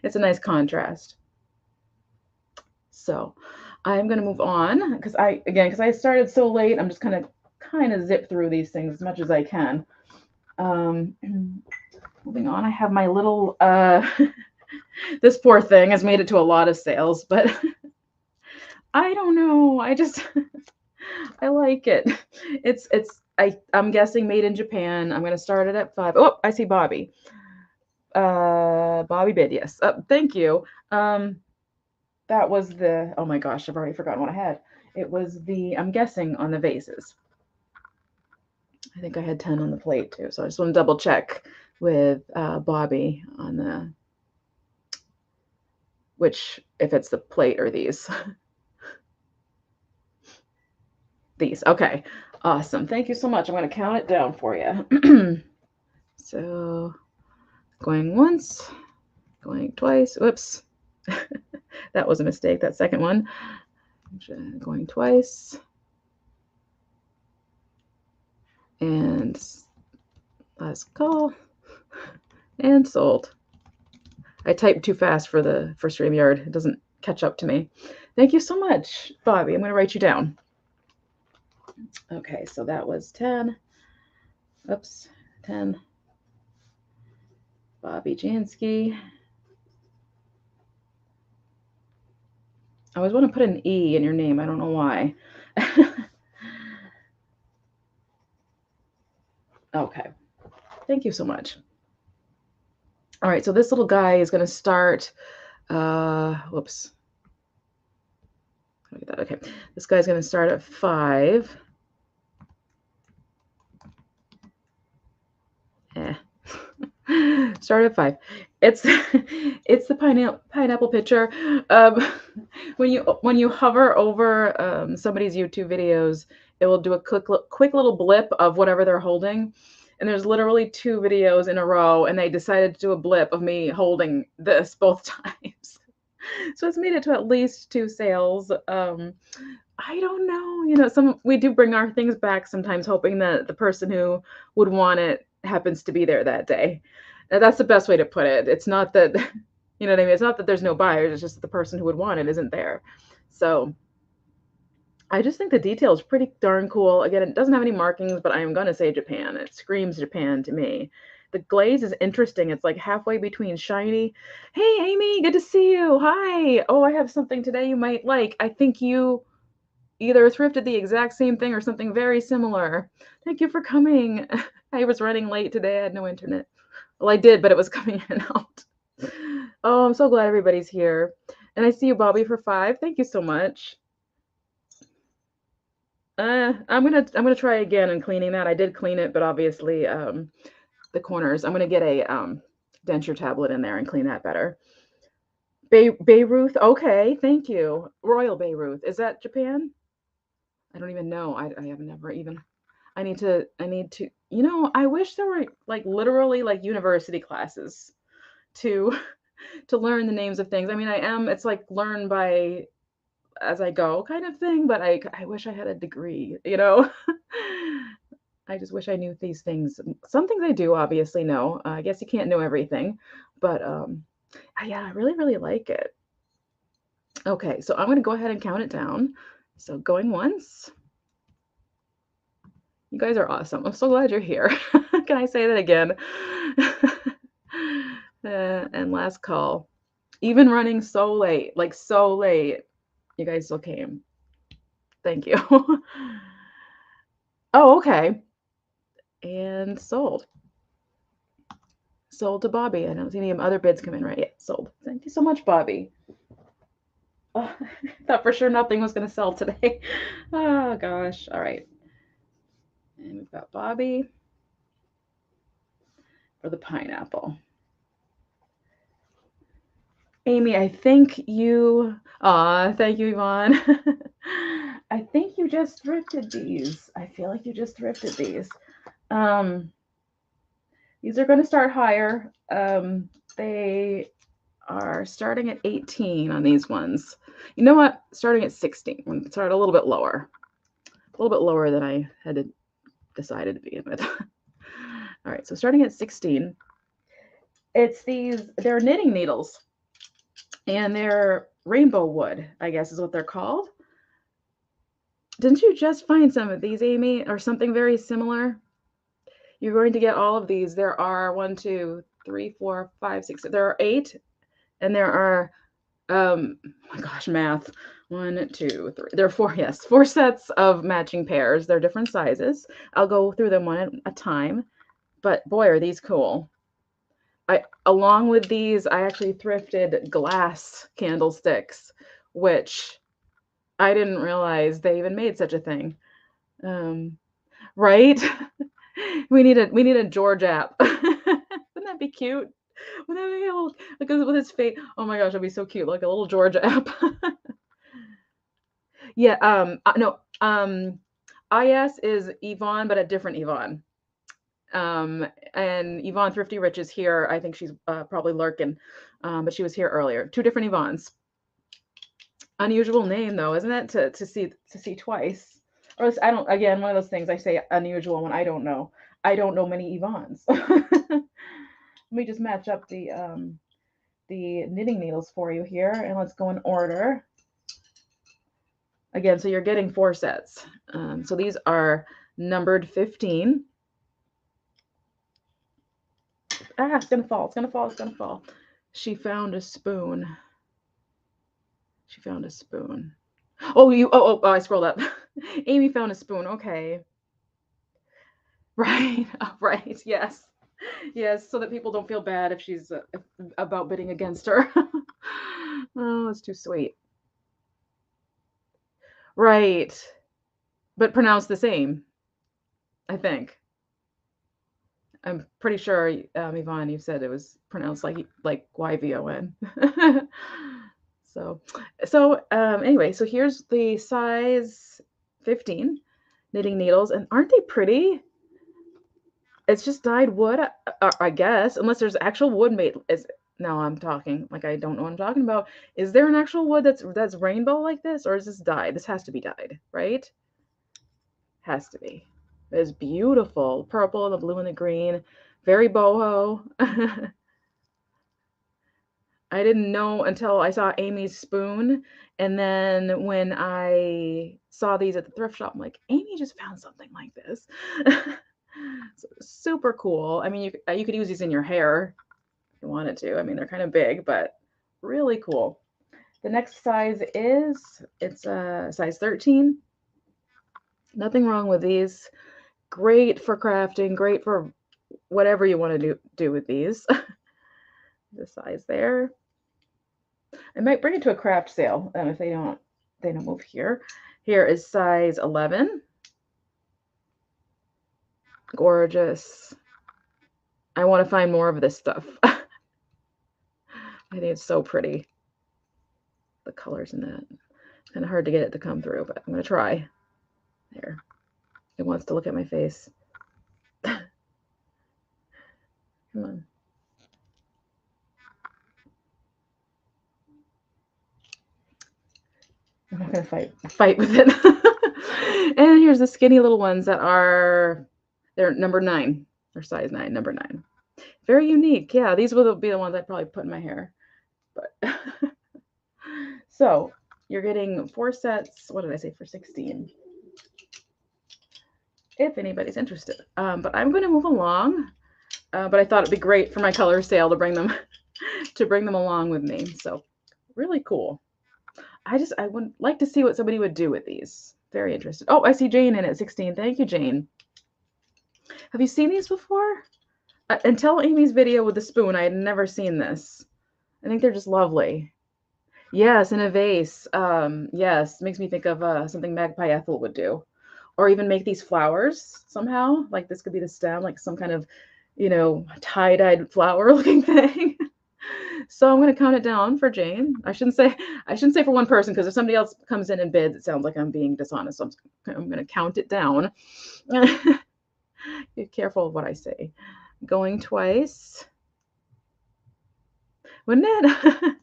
it's a nice contrast. So I'm going to move on because I started so late, I'm just kind of zip through these things as much as I can. Moving on, I have my little, this poor thing has made it to a lot of sales, but I don't know. I like it. I'm guessing made in Japan. I'm going to start it at 5. Oh, I see Bobby. Bobby bid, yes. Thank you. That was oh my gosh, I've already forgotten what I had. It was I'm guessing on the vases. I think I had 10 on the plate too. So I just want to double check with Bobby on if it's the plate or these. These. Okay. Awesome. Thank you so much. I'm going to count it down for you. So going once, going twice. Whoops. That was a mistake. That second one. Going twice. And let's go. And sold. I typed too fast for StreamYard. It doesn't catch up to me. Thank you so much, Bobby. I'm going to write you down. Okay, so that was 10. Oops, 10. Bobby Jansky. I always want to put an E in your name. I don't know why. Okay. Thank you so much. All right, so this little guy is going to start, whoops. Okay, this guy's going to start at 5. Start at 5. It's it's the pineapple picture. When you hover over somebody's YouTube videos, it will do a quick little blip of whatever they're holding. And there's literally 2 videos in a row, and they decided to do a blip of me holding this both times. So it's made it to at least 2 sales. I don't know. You know, we do bring our things back sometimes, hoping that the person who would want it happens to be there that day. That's the best way to put it. It's not that, you know what I mean? It's not that there's no buyers. It's just that the person who would want it isn't there. So I just think the detail is pretty darn cool. Again, it doesn't have any markings, but I am going to say Japan. It screams Japan to me. The glaze is interesting. It's like halfway between shiny. Hey, Amy, good to see you. Hi. Oh, I have something today you might like. I think you either thrifted the exact same thing or something very similar. Thank you for coming. I was running late today. I had no internet. Well, I did, but it was coming in and out. Oh, I'm so glad everybody's here. And I see you, Bobby, for 5. Thank you so much. I'm gonna try again in cleaning that. I did clean it, but obviously the corners. I'm gonna get a denture tablet in there and clean that better. Beirut. Okay, thank you. Royal Beirut. Is that Japan? I don't even know. I have never even. I need to. You know, I wish there were like literally like university classes to to learn the names of things. I mean, it's like learn by as I go kind of thing, but I wish I had a degree, you know. I just wish I knew these things. Some things I do obviously know. I guess you can't know everything, but yeah, I really, really like it. Okay, so I'm going to go ahead and count it down. So going once. You guys are awesome. I'm so glad you're here. Can I say that again? And last call. Even running so late, like so late, you guys still came. Thank you. Oh, okay. And sold. Sold to Bobby. I don't see any other bids come in right yet. Sold. Thank you so much, Bobby. Oh, I thought for sure nothing was going to sell today. Oh, gosh. All right. And we've got Bobby for the pineapple. Amy, I think you, thank you, Yvonne. I think you just thrifted these. I feel like you just thrifted these. These are going to start higher. They are starting at 18 on these ones. You know what? Starting at 16. I'm going to start a little bit lower. A little bit lower than I had decided to begin with. All right, so starting at 16. It's they're knitting needles. And they're rainbow wood, I guess is what they're called. Didn't you just find some of these, Amy, or something very similar? You're going to get all of these. There are 1, 2, 3, 4, 5, 6. There are 8, and there are, oh my gosh, math. 1, 2, 3. There are 4, yes, 4 sets of matching pairs. They're different sizes. I'll go through them one at a time. But boy, are these cool. Along with these, I actually thrifted glass candlesticks, which I didn't realize they even made such a thing. Right? We need a George app. Wouldn't that be cute? Wouldn't that be a little, like with his face? Oh my gosh, that'd be so cute, like a little George app. Yeah. No. IS is Yvonne, but a different Yvonne. And Yvonne Thrifty Rich is here. I think she's probably lurking, but she was here earlier. 2 different Yvonnes. Unusual name though, isn't it? To see twice. Or I don't. Again, one of those things I say unusual when I don't know. I don't know many Yvonnes. Let me just match up the knitting needles for you here, and let's go in order. Again, so you're getting 4 sets. So these are numbered 15. Ah, it's gonna fall, it's gonna fall, it's gonna fall. She found a spoon. She found a spoon. Oh, I scrolled up. Amy found a spoon, okay. Right, right, yes. Yes, so that people don't feel bad if she's about bidding against her. Oh, it's too sweet. Right. But pronounced the same, I think. I'm pretty sure, Yvonne, you said it was pronounced like YVON. So, anyway, so here's the size 15 knitting needles, and aren't they pretty? It's just dyed wood, I guess, unless there's actual wood made. Now I'm talking like I don't know what I'm talking about. Is there an actual wood that's rainbow like this, or is this dyed? This has to be dyed, right? Has to be. It's beautiful. Purple and the blue and the green. Very boho. I didn't know until I saw Amy's spoon. And then when I saw these at the thrift shop, I'm like, Amy just found something like this. So, super cool. I mean, you could use these in your hair if you wanted to. I mean, they're kind of big, but really cool. The next size it's a size 13. Nothing wrong with these. Great for crafting, great for whatever you want to do with these. The size there. I might bring it to a craft sale if they don't move here. Here is size 11. Gorgeous. I want to find more of this stuff. I think it's so pretty. The colors in that. It's kind of hard to get it to come through, but I'm going to try. There. It wants to look at my face. Come on. I'm not going to fight with it. And here's the skinny little ones that they're number 9. They're size 9, number 9. Very unique. Yeah, these will be the ones I'd probably put in my hair. But so you're getting 4 sets. What did I say for 16? If anybody's interested. But I'm going to move along. But I thought it'd be great for my color sale to bring them along with me. So really cool. I would like to see what somebody would do with these. Very interested. Oh, I see Jane in at 16. Thank you, Jane. Have you seen these before? Until Amy's video with the spoon, I had never seen this. I think they're just lovely. Yes, in a vase. Yes, makes me think of something Magpie Ethel would do. Or even make these flowers somehow. Like this could be the stem, like some kind of, tie-dyed flower looking thing. So I'm going to count it down for Jane. I shouldn't say for one person, because if somebody else comes in and bids, it sounds like I'm being dishonest. So I'm going to count it down. Be careful of what I say. Going twice. Wouldn't it?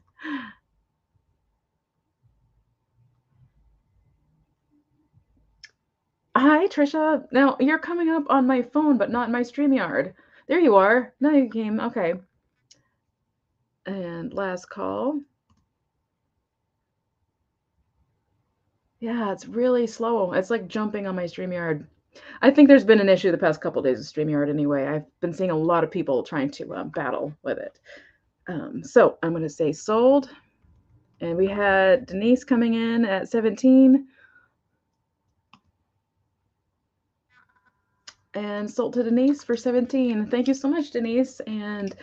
Hi, Trisha. Now, you're coming up on my phone, but not in my StreamYard. There you are. Now you came. Okay. And last call. Yeah, it's really slow. It's like jumping on my StreamYard. I think there's been an issue the past couple of days with StreamYard anyway. I've been seeing a lot of people trying to battle with it. So I'm going to say sold. And we had Denise coming in at 17. And sold to Denise for 17. Thank you so much, Denise. And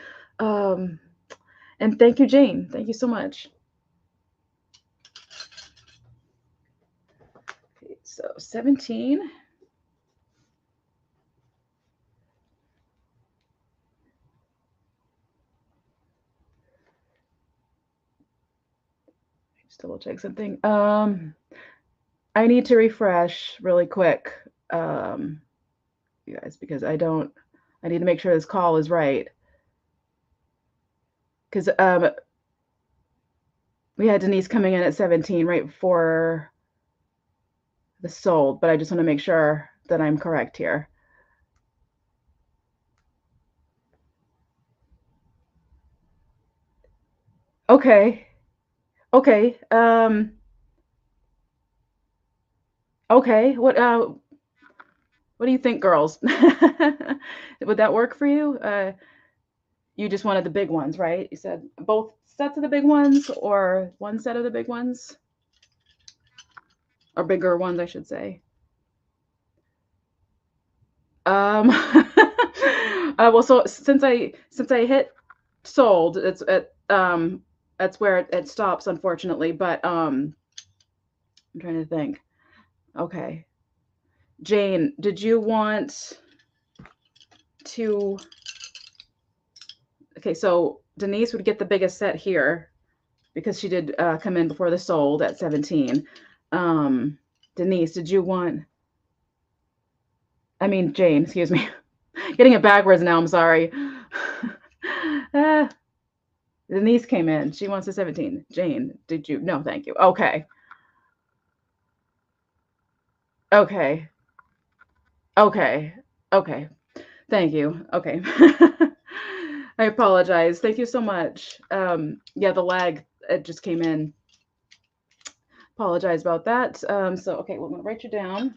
thank you, Jane. Thank you so much. Okay, so 17. Just double check something. I need to refresh really quick, you guys, because I need to make sure this call is right. Because we had Denise coming in at 17 right before the sold, but I just want to make sure that I'm correct here. Okay. Okay. Okay. What do you think, girls? Would that work for you? You just wanted the big ones, right? You said both sets of the big ones or one set of the big ones? Or bigger ones, I should say. Well, so since I hit sold, it's at that's where it stops, unfortunately. But I'm trying to think. Okay, Jane, did you want to? Okay, so Denise would get the biggest set here because she did come in before the sold at 17. Um, Denise, did you want? I mean, Jane, excuse me. Getting it backwards now. I'm sorry. Ah, Denise came in. She wants a 17. Jane, did you? No, thank you. Okay. Okay. Okay. Okay. Thank you. Okay. I apologize. Thank you so much. Yeah, the lag, it just came in. Apologize about that. So, okay, well, I'm going to write you down.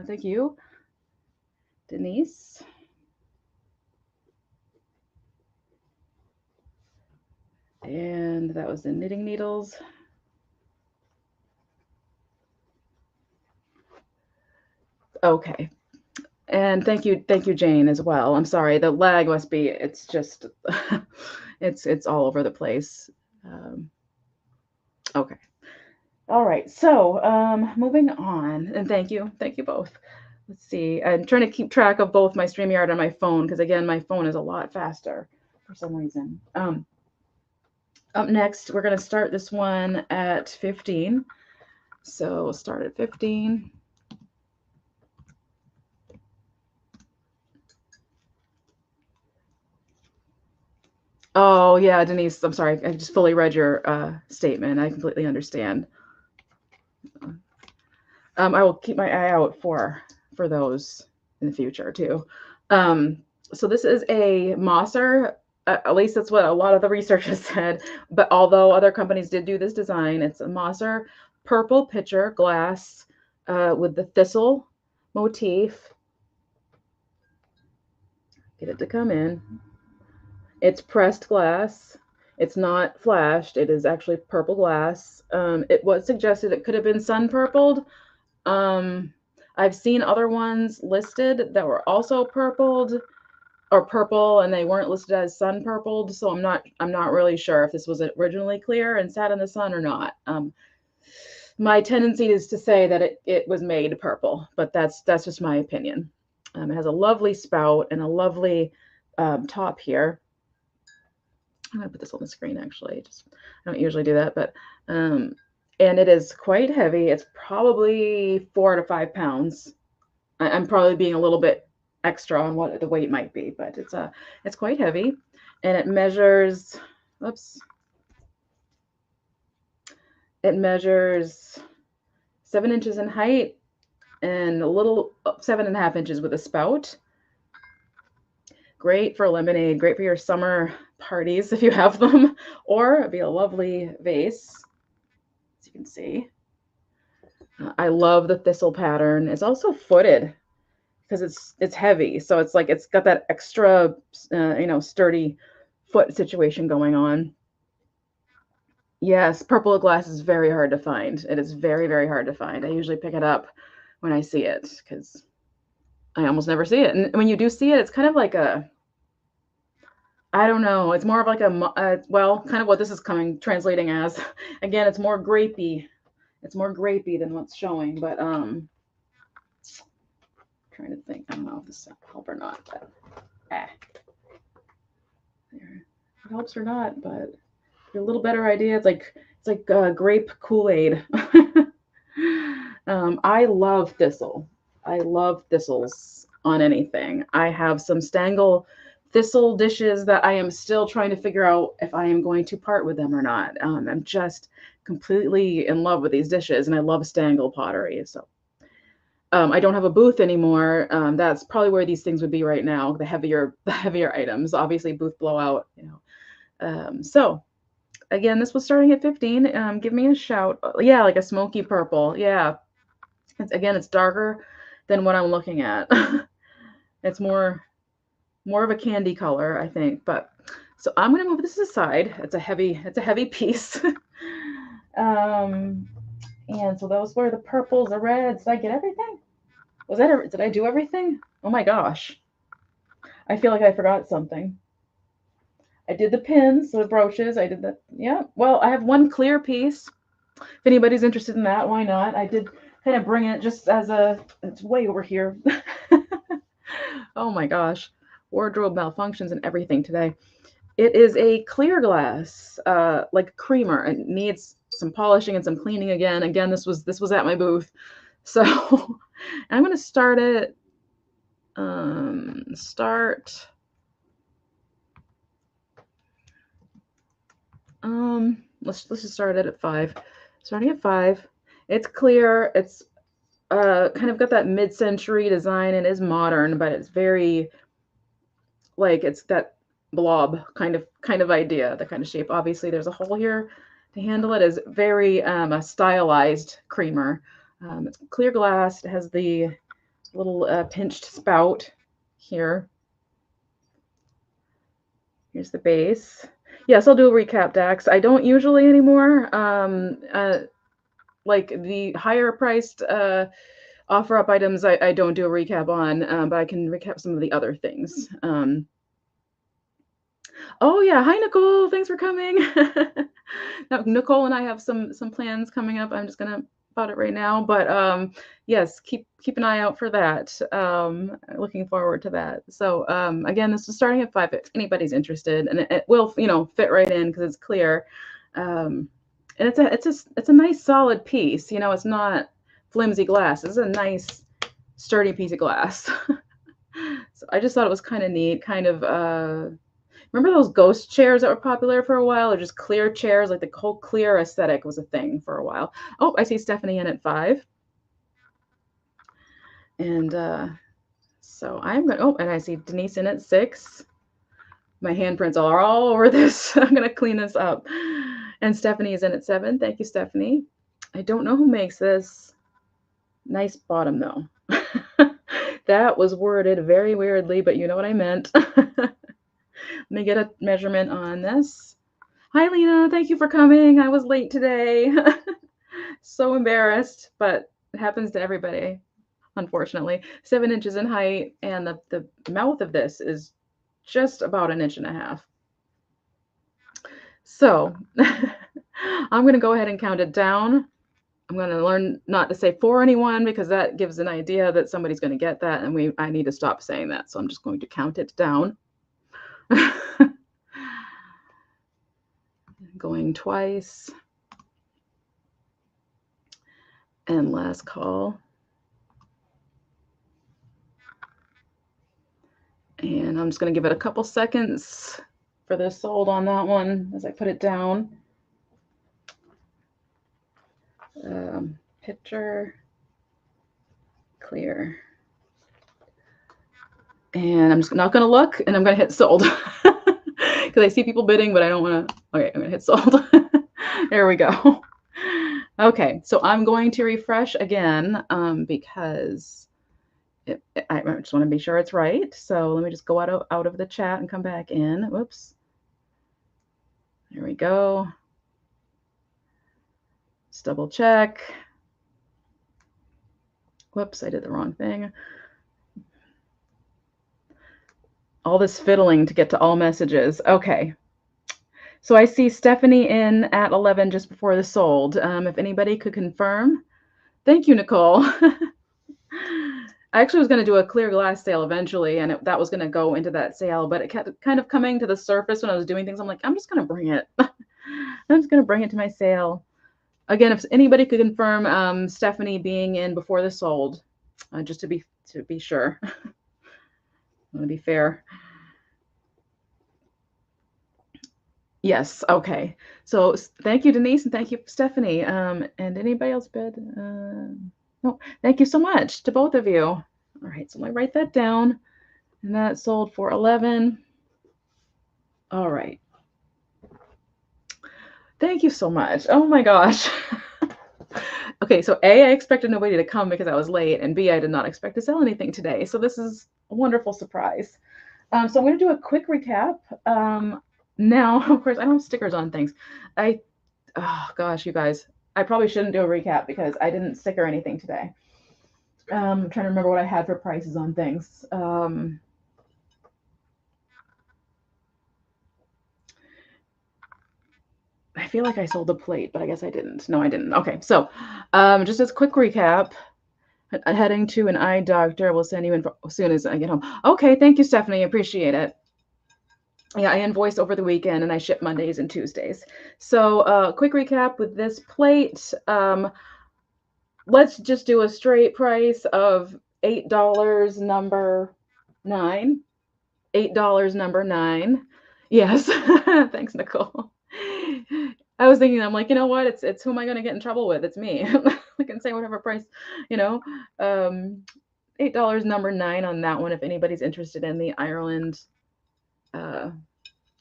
Thank you, Denise. And that was the knitting needles. Okay. And thank you, Jane, as well. I'm sorry, the lag must be, it's just, it's all over the place. Okay. All right. So, moving on, and thank you both. Let's see. I'm trying to keep track of both my StreamYard and my phone because again, my phone is a lot faster for some reason. Up next, we're going to start this one at 15. So we'll start at 15. Oh, yeah, Denise, I'm sorry. I just fully read your statement. I completely understand. I will keep my eye out for those in the future too. So this is a Mosser. At least that's what a lot of the research has said. But although other companies did do this design, it's a Mosser purple pitcher glass with the thistle motif. Get it to come in. It's pressed glass. It's not flashed. It is actually purple glass. It was suggested it could have been sun purpled. I've seen other ones listed that were also purpled or purple and they weren't listed as sun purpled, so I'm not really sure if this was originally clear and sat in the sun or not. My tendency is to say that it was made purple, but that's just my opinion. It has a lovely spout and a lovely top here. I'm gonna put this on the screen actually. I don't usually do that, but and it is quite heavy. It's probably 4 to 5 pounds. I'm probably being a little bit extra on what the weight might be, but it's quite heavy, and it measures. Oops. It measures 7 inches in height and a little 7.5 inches with a spout. Great for lemonade. Great for your summer parties if you have them, or it'd be a lovely vase, as you can see. I love the thistle pattern. It's also footed because it's heavy, so it's like it's got that extra, sturdy foot situation going on. Yes, purple glass is very hard to find. It is very, very hard to find. I usually pick it up when I see it because I almost never see it. And when you do see it, it's kind of like a, I don't know. It's more of like well, kind of what this is translating as. Again, it's more grapey. It's more grapey than what's showing, but trying to think. I don't know if this will help or not, but there. It helps or not, but a little better idea. It's like grape Kool-Aid. I love thistle. I love thistles on anything. I have some Stangle thistle dishes that I am still trying to figure out if I am going to part with them or not. I'm just completely in love with these dishes, and I love Stangle pottery. So I don't have a booth anymore. That's probably where these things would be right now. The heavier items, obviously booth blowout, So again, this was starting at 15. Give me a shout. Yeah, like a smoky purple. Yeah. It's darker than what I'm looking at. It's more of a candy color, I think. But so I'm gonna move this aside. It's a heavy piece. um, and so those were the purples, the reds. Did I get everything? Did I do everything? Oh my gosh. I feel like I forgot something. I did the pins, the brooches. I did that. Yeah. Well, I have one clear piece. If anybody's interested in that, why not? I did kind of bring it just as it's way over here. Oh my gosh. Wardrobe malfunctions and everything today. It is a clear glass, like creamer. It needs some polishing and some cleaning again. Again, this was at my booth. So I'm gonna start it. Start. Let's just start it at 5. Starting at 5. It's clear. It's kind of got that mid-century design and is modern, but it's very like it's that blob kind of idea, the kind of shape. Obviously, there's a hole here to handle it. Is very a stylized creamer. It's clear glass. It has the little pinched spout here. Here's the base. Yes, I'll do a recap, Dax. I don't usually anymore. Like the higher priced offer up items, I don't do a recap on, but I can recap some of the other things. Oh yeah, hi Nicole, thanks for coming. Now, Nicole and I have some plans coming up. I'm just gonna about it right now, but yes, keep an eye out for that. Looking forward to that. So again, this is starting at 5 if anybody's interested, and it will fit right in because it's clear. And it's a nice solid piece. It's not flimsy glass. It's a nice sturdy piece of glass. So I just thought it was kind of neat. Kind of remember those ghost chairs that were popular for a while, or just clear chairs? Like the whole clear aesthetic was a thing for a while. Oh, I see Stephanie in at 5. And so I'm going to, oh, and I see Denise in at 6. My handprints are all over this. I'm going to clean this up. And Stephanie is in at 7. Thank you, Stephanie. I don't know who makes this. Nice bottom, though. That was worded very weirdly, but you know what I meant. Let me get a measurement on this. Hi, Lena. Thank you for coming. I was late today. So embarrassed, but it happens to everybody, unfortunately. 7 inches in height, and the mouth of this is just about 1.5 inches. So I'm going to go ahead and count it down. I'm going to learn not to say for anyone because that gives an idea that somebody's going to get that, and I need to stop saying that. So I'm just going to count it down. Going twice. And last call. And I'm just going to give it a couple seconds for this sold on that one as I put it down. Picture, clear. And I'm just not going to look, and I'm going to hit sold. Because I see people bidding, but I don't want to. Okay, I'm going to hit sold. There we go. Okay, so I'm going to refresh again because I just want to be sure it's right. So let me just go out of the chat and come back in. Whoops. There we go. Just double check. Whoops, I did the wrong thing. All this fiddling to get to all messages. Okay. So I see Stephanie in at 11 just before the sold. If anybody could confirm. Thank you, Nicole. I actually was going to do a clear glass sale eventually, and that was going to go into that sale, but it kept kind of coming to the surface when I was doing things. I'm like, I'm just going to bring it. I'm just going to bring it to my sale. Again, if anybody could confirm Stephanie being in before the sold, just to be sure. I want to be fair. Yes. Okay. So thank you, Denise, and thank you, Stephanie. And anybody else bid? No. Thank you so much to both of you. All right. So let me write that down. And that sold for 11. All right. Thank you so much. Oh my gosh. Okay, so A, I expected nobody to come because I was late, and B, I did not expect to sell anything today. So this is a wonderful surprise. So I'm going to do a quick recap. Now, of course, I don't have stickers on things. Oh gosh, you guys, I probably shouldn't do a recap because I didn't sticker anything today. I'm trying to remember what I had for prices on things. I feel like I sold a plate, but I guess I didn't. No, I didn't. Okay, so just as a quick recap, heading to an eye doctor. We'll send you in as soon as I get home. Okay, thank you, Stephanie. Appreciate it. Yeah, I invoice over the weekend and I ship Mondays and Tuesdays. So quick recap with this plate. Let's just do a straight price of $8 number 9. $8 number 9. Yes. Thanks, Nicole. I was thinking, I'm like, you know what? It's who am I going to get in trouble with? It's me. I can say whatever price, you know. $8 number 9 on that one if anybody's interested in the Ireland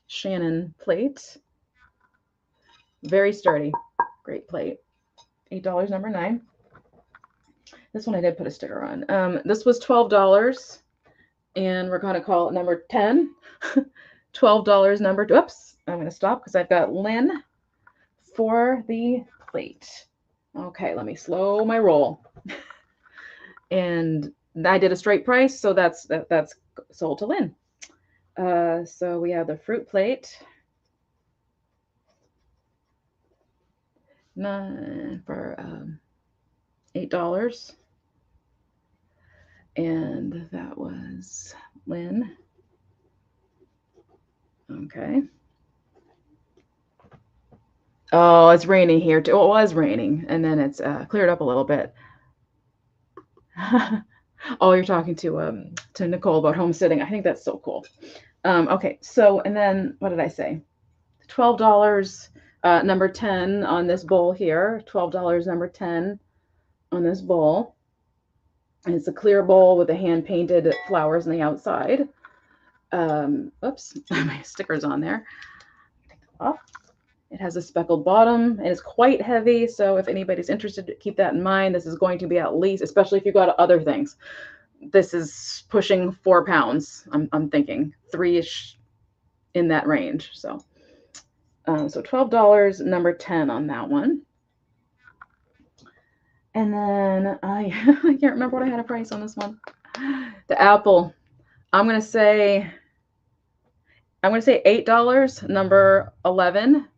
Shannon plate. Very sturdy. Great plate. $8 number 9. This one I did put a sticker on. This was $12, and we're going to call it number 10. $12 number. Oops, I'm going to stop because I've got Lynn for the plate. Okay, let me slow my roll. And I did a straight price, so that's sold to Lynn. So we have the fruit plate. For $8. And that was Lynn. Okay. Oh, it's raining here too. Well, it was raining, and then it's cleared up a little bit. Oh, you're talking to Nicole about homesteading. I think that's so cool. Okay, so and then what did I say? $12 number 10 on this bowl here. $12 number 10 on this bowl. And it's a clear bowl with the hand painted flowers on the outside. Oops, my sticker's on there. Take that off. It has a speckled bottom. It is quite heavy, so if anybody's interested, keep that in mind. This is going to be at least, especially if you've got other things, this is pushing 4 pounds. I'm thinking 3-ish in that range. So $12 number 10 on that one. And then I can't remember what I had a price on this one. The apple. I'm gonna say $8 number 11.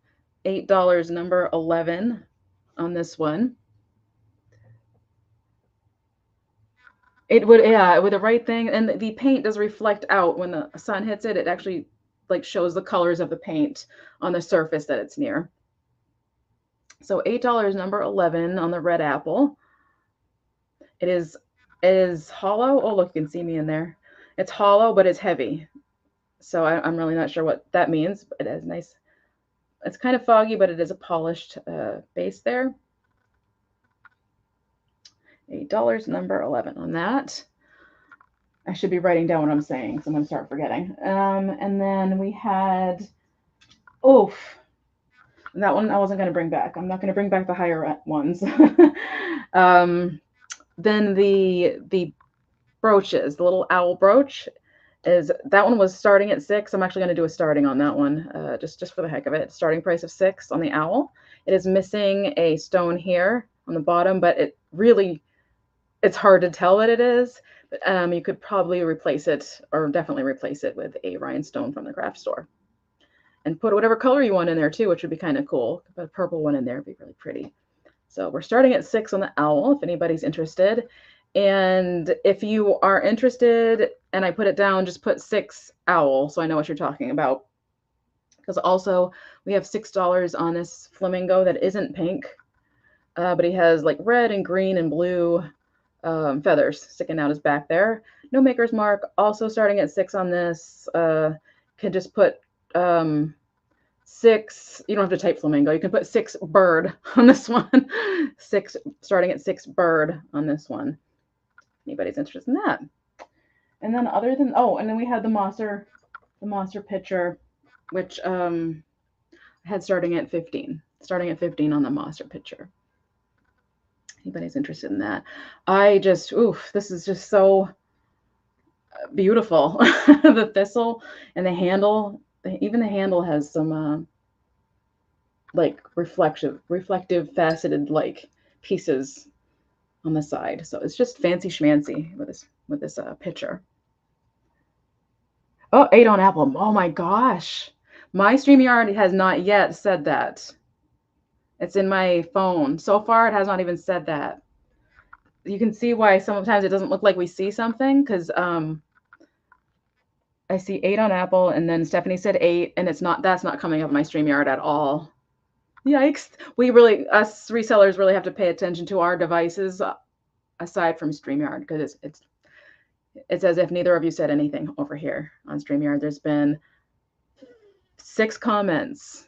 $8 number 11 on this one. It would, yeah, with the right thing, and the paint does reflect out when the sun hits it. It actually like shows the colors of the paint on the surface that it's near. So $8 number 11 on the red apple. It is hollow. Oh, look, you can see me in there. It's hollow, but it's heavy. So I'm really not sure what that means. But it has nice. It's kind of foggy, but it is a polished base there. $8 number 11 on that. I should be writing down what I'm saying because I'm going to start forgetting. And then we had, that one I wasn't going to bring back. I'm not going to bring back the higher ones. Then the brooches, the little owl brooch, that one was starting at $6. I'm actually going to do a starting on that one, just for the heck of it. Starting price of $6 on the owl. It is missing a stone here on the bottom, but it's hard to tell what it is. But you could probably replace it, or definitely replace it, with a rhinestone from the craft store. And put whatever color you want in there too, which would be kind of cool. Put a purple one in there would be really pretty. So we're starting at $6 on the owl, if anybody's interested. And if you are interested and I put it down, just put 6 owl so I know what you're talking about. Because also we have $6 on this flamingo that isn't pink, but he has like red and green and blue feathers sticking out his back there. No maker's mark. Also starting at $6 on this. Can just put 6. You don't have to type flamingo. You can put 6 bird on this one. 6, starting at 6 bird on this one. Anybody's interested in that. And then other than, and then we had the Mosser pitcher, which I had starting at 15. starting at 15 on the monster picture. Anybody's interested in that? I just, oof, this is just so beautiful. The thistle and the handle, even the handle has some like reflective faceted like pieces on the side. So it's just fancy schmancy with this picture. Oh, 8 on Apple. Oh my gosh. My StreamYard has not yet said that. It's in my phone. So far, it has not even said that. You can see why sometimes it doesn't look like we see something, because I see 8 on Apple, and then Stephanie said 8, and that's not coming up my StreamYard at all. Yikes. Us resellers really have to pay attention to our devices aside from StreamYard, because it's as if neither of you said anything over here on StreamYard. There's been 6 comments.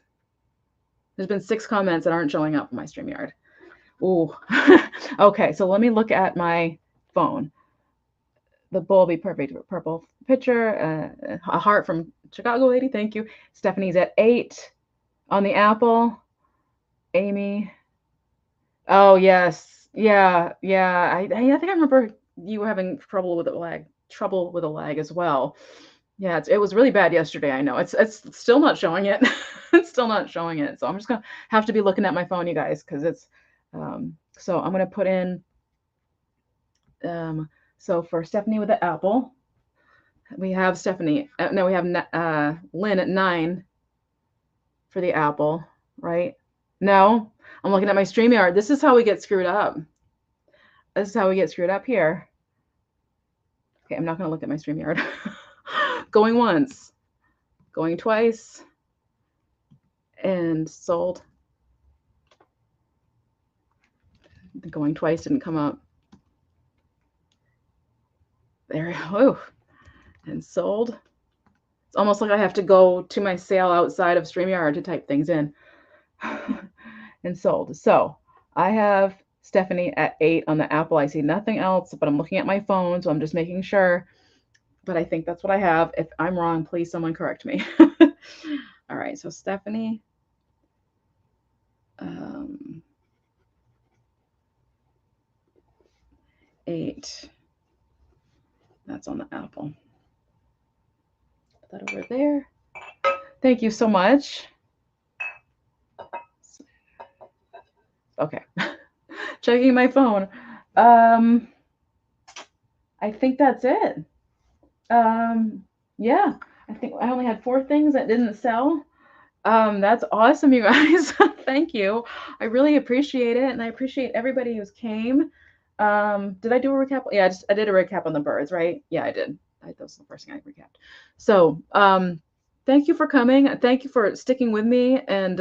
There's been 6 comments that aren't showing up on my StreamYard. Ooh. Okay, so let me look at my phone. The bowl will be perfect. Purple picture. A heart from Chicago lady. Thank you. Stephanie's at 8 on the Apple. Amy. Oh, yes. Yeah. I think I remember you having trouble with a lag as well. Yeah, it was really bad yesterday. I know. It's still not showing it. It's still not showing it. So I'm just gonna have to be looking at my phone, you guys, because it's so I'm gonna put in so for Stephanie with the Apple, we have Stephanie. No, we have Lynn at 9 for the Apple, right? No, I'm looking at my StreamYard. This is how we get screwed up. This is how we get screwed up here. Okay, I'm not gonna look at my StreamYard. Going once, going twice, and sold. The going twice didn't come up. There we go. And sold. It's almost like I have to go to my sale outside of StreamYard to type things in. And sold. So I have Stephanie at 8 on the Apple. I see nothing else, but I'm looking at my phone, so I'm just making sure. But I think that's what I have. If I'm wrong, please someone correct me. All right, so Stephanie. 8. That's on the Apple. Put that over there. Thank you so much. Okay. Checking my phone. I think that's it. Yeah, I think I only had 4 things that didn't sell. That's awesome, you guys. Thank you. I really appreciate it, and I appreciate everybody who's came. Did I do a recap? Yeah, I did a recap on the birds, right? Yeah, I did. That was the first thing I recapped. So, thank you for coming. Thank you for sticking with me, and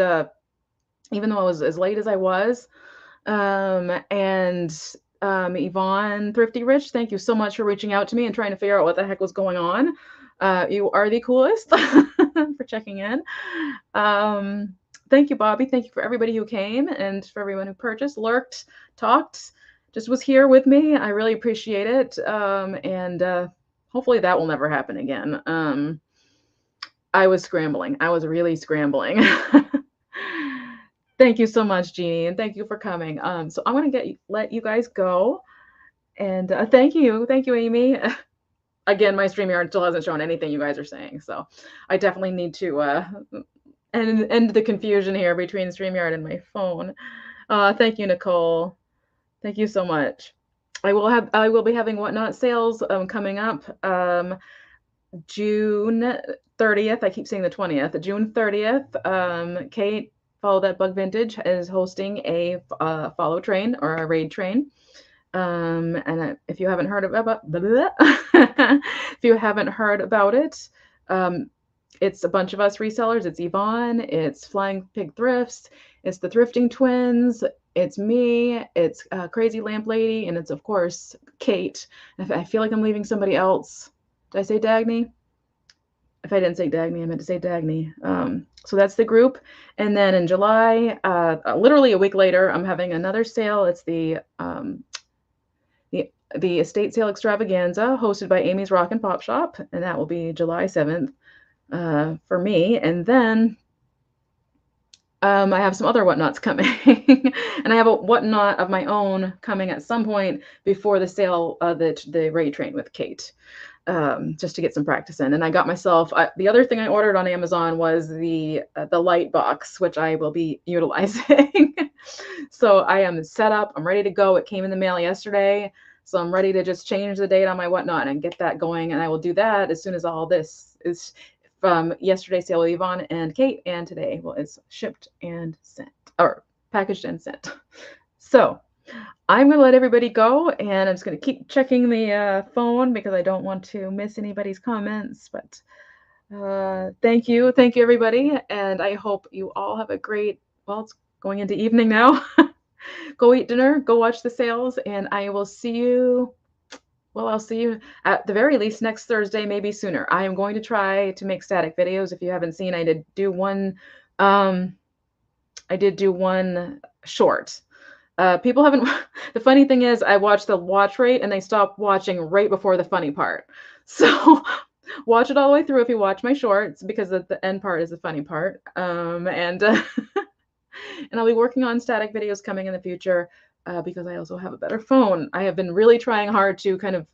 even though I was as late as I was, Yvonne Thrifty Rich, thank you so much for reaching out to me and trying to figure out what the heck was going on. You are the coolest for checking in. Thank you, Bobby. Thank you for everybody who came and for everyone who purchased, lurked, talked, just was here with me. I really appreciate it. Hopefully that will never happen again. I was scrambling. I was really scrambling. Thank you so much, Jeannie, and thank you for coming. So I'm going to let you guys go. And thank you, Amy. Again, my StreamYard still hasn't shown anything you guys are saying, so I definitely need to end the confusion here between StreamYard and my phone. Thank you, Nicole. Thank you so much. I will be having Whatnot sales coming up June 30th. I keep saying the 20th. June 30th. Kate, Follow That Bug Vintage, is hosting a follow train or a raid train. And if you haven't heard about it, it's a bunch of us resellers. It's Yvonne, it's Flying Pig Thrifts, it's the Thrifting Twins, it's me, it's Crazy Lamp Lady, and it's of course Kate. I feel like I'm leaving somebody else. Did I say Dagny? If I didn't say Dagny, I meant to say Dagny. So that's the group. And then in July, literally a week later, I'm having another sale. It's the estate sale extravaganza hosted by Amy's Rock and Pop Shop, and that will be July 7th for me. And then I have some other whatnots coming, and I have a whatnot of my own coming at some point before the sale of the Ray Train with Kate, just to get some practice in. And I got myself the other thing I ordered on Amazon was the light box, which I will be utilizing. So I am set up. I'm ready to go. It came in the mail yesterday, so I'm ready to just change the date on my whatnot and get that going. And I will do that as soon as all this is from yesterday's sale with Yvonne and Kate, and today, well, it's shipped and sent, or packaged and sent. So I'm going to let everybody go, and I'm just going to keep checking the phone because I don't want to miss anybody's comments. But thank you, everybody, and I hope you all have a great. Well, it's going into evening now. Go eat dinner. Go watch the sales, and I will see you. Well, I'll see you at the very least next Thursday, maybe sooner. I am going to try to make static videos. If you haven't seen, I did do one. I did do one short. People haven't. The funny thing is, I watched the watch rate, and they stopped watching right before the funny part. So watch it all the way through if you watch my shorts, because the end part is the funny part. And I'll be working on static videos coming in the future. Because I also have a better phone. I have been really trying hard to kind of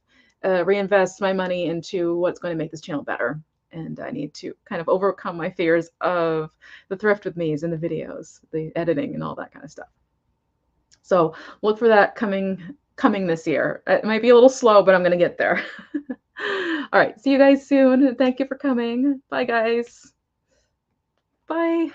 reinvest my money into what's going to make this channel better. And I need to kind of overcome my fears of the thrift with me's and the videos, the editing and all that kind of stuff. So look for that coming this year. It might be a little slow, but I'm going to get there. All right. See you guys soon. Thank you for coming. Bye, guys. Bye.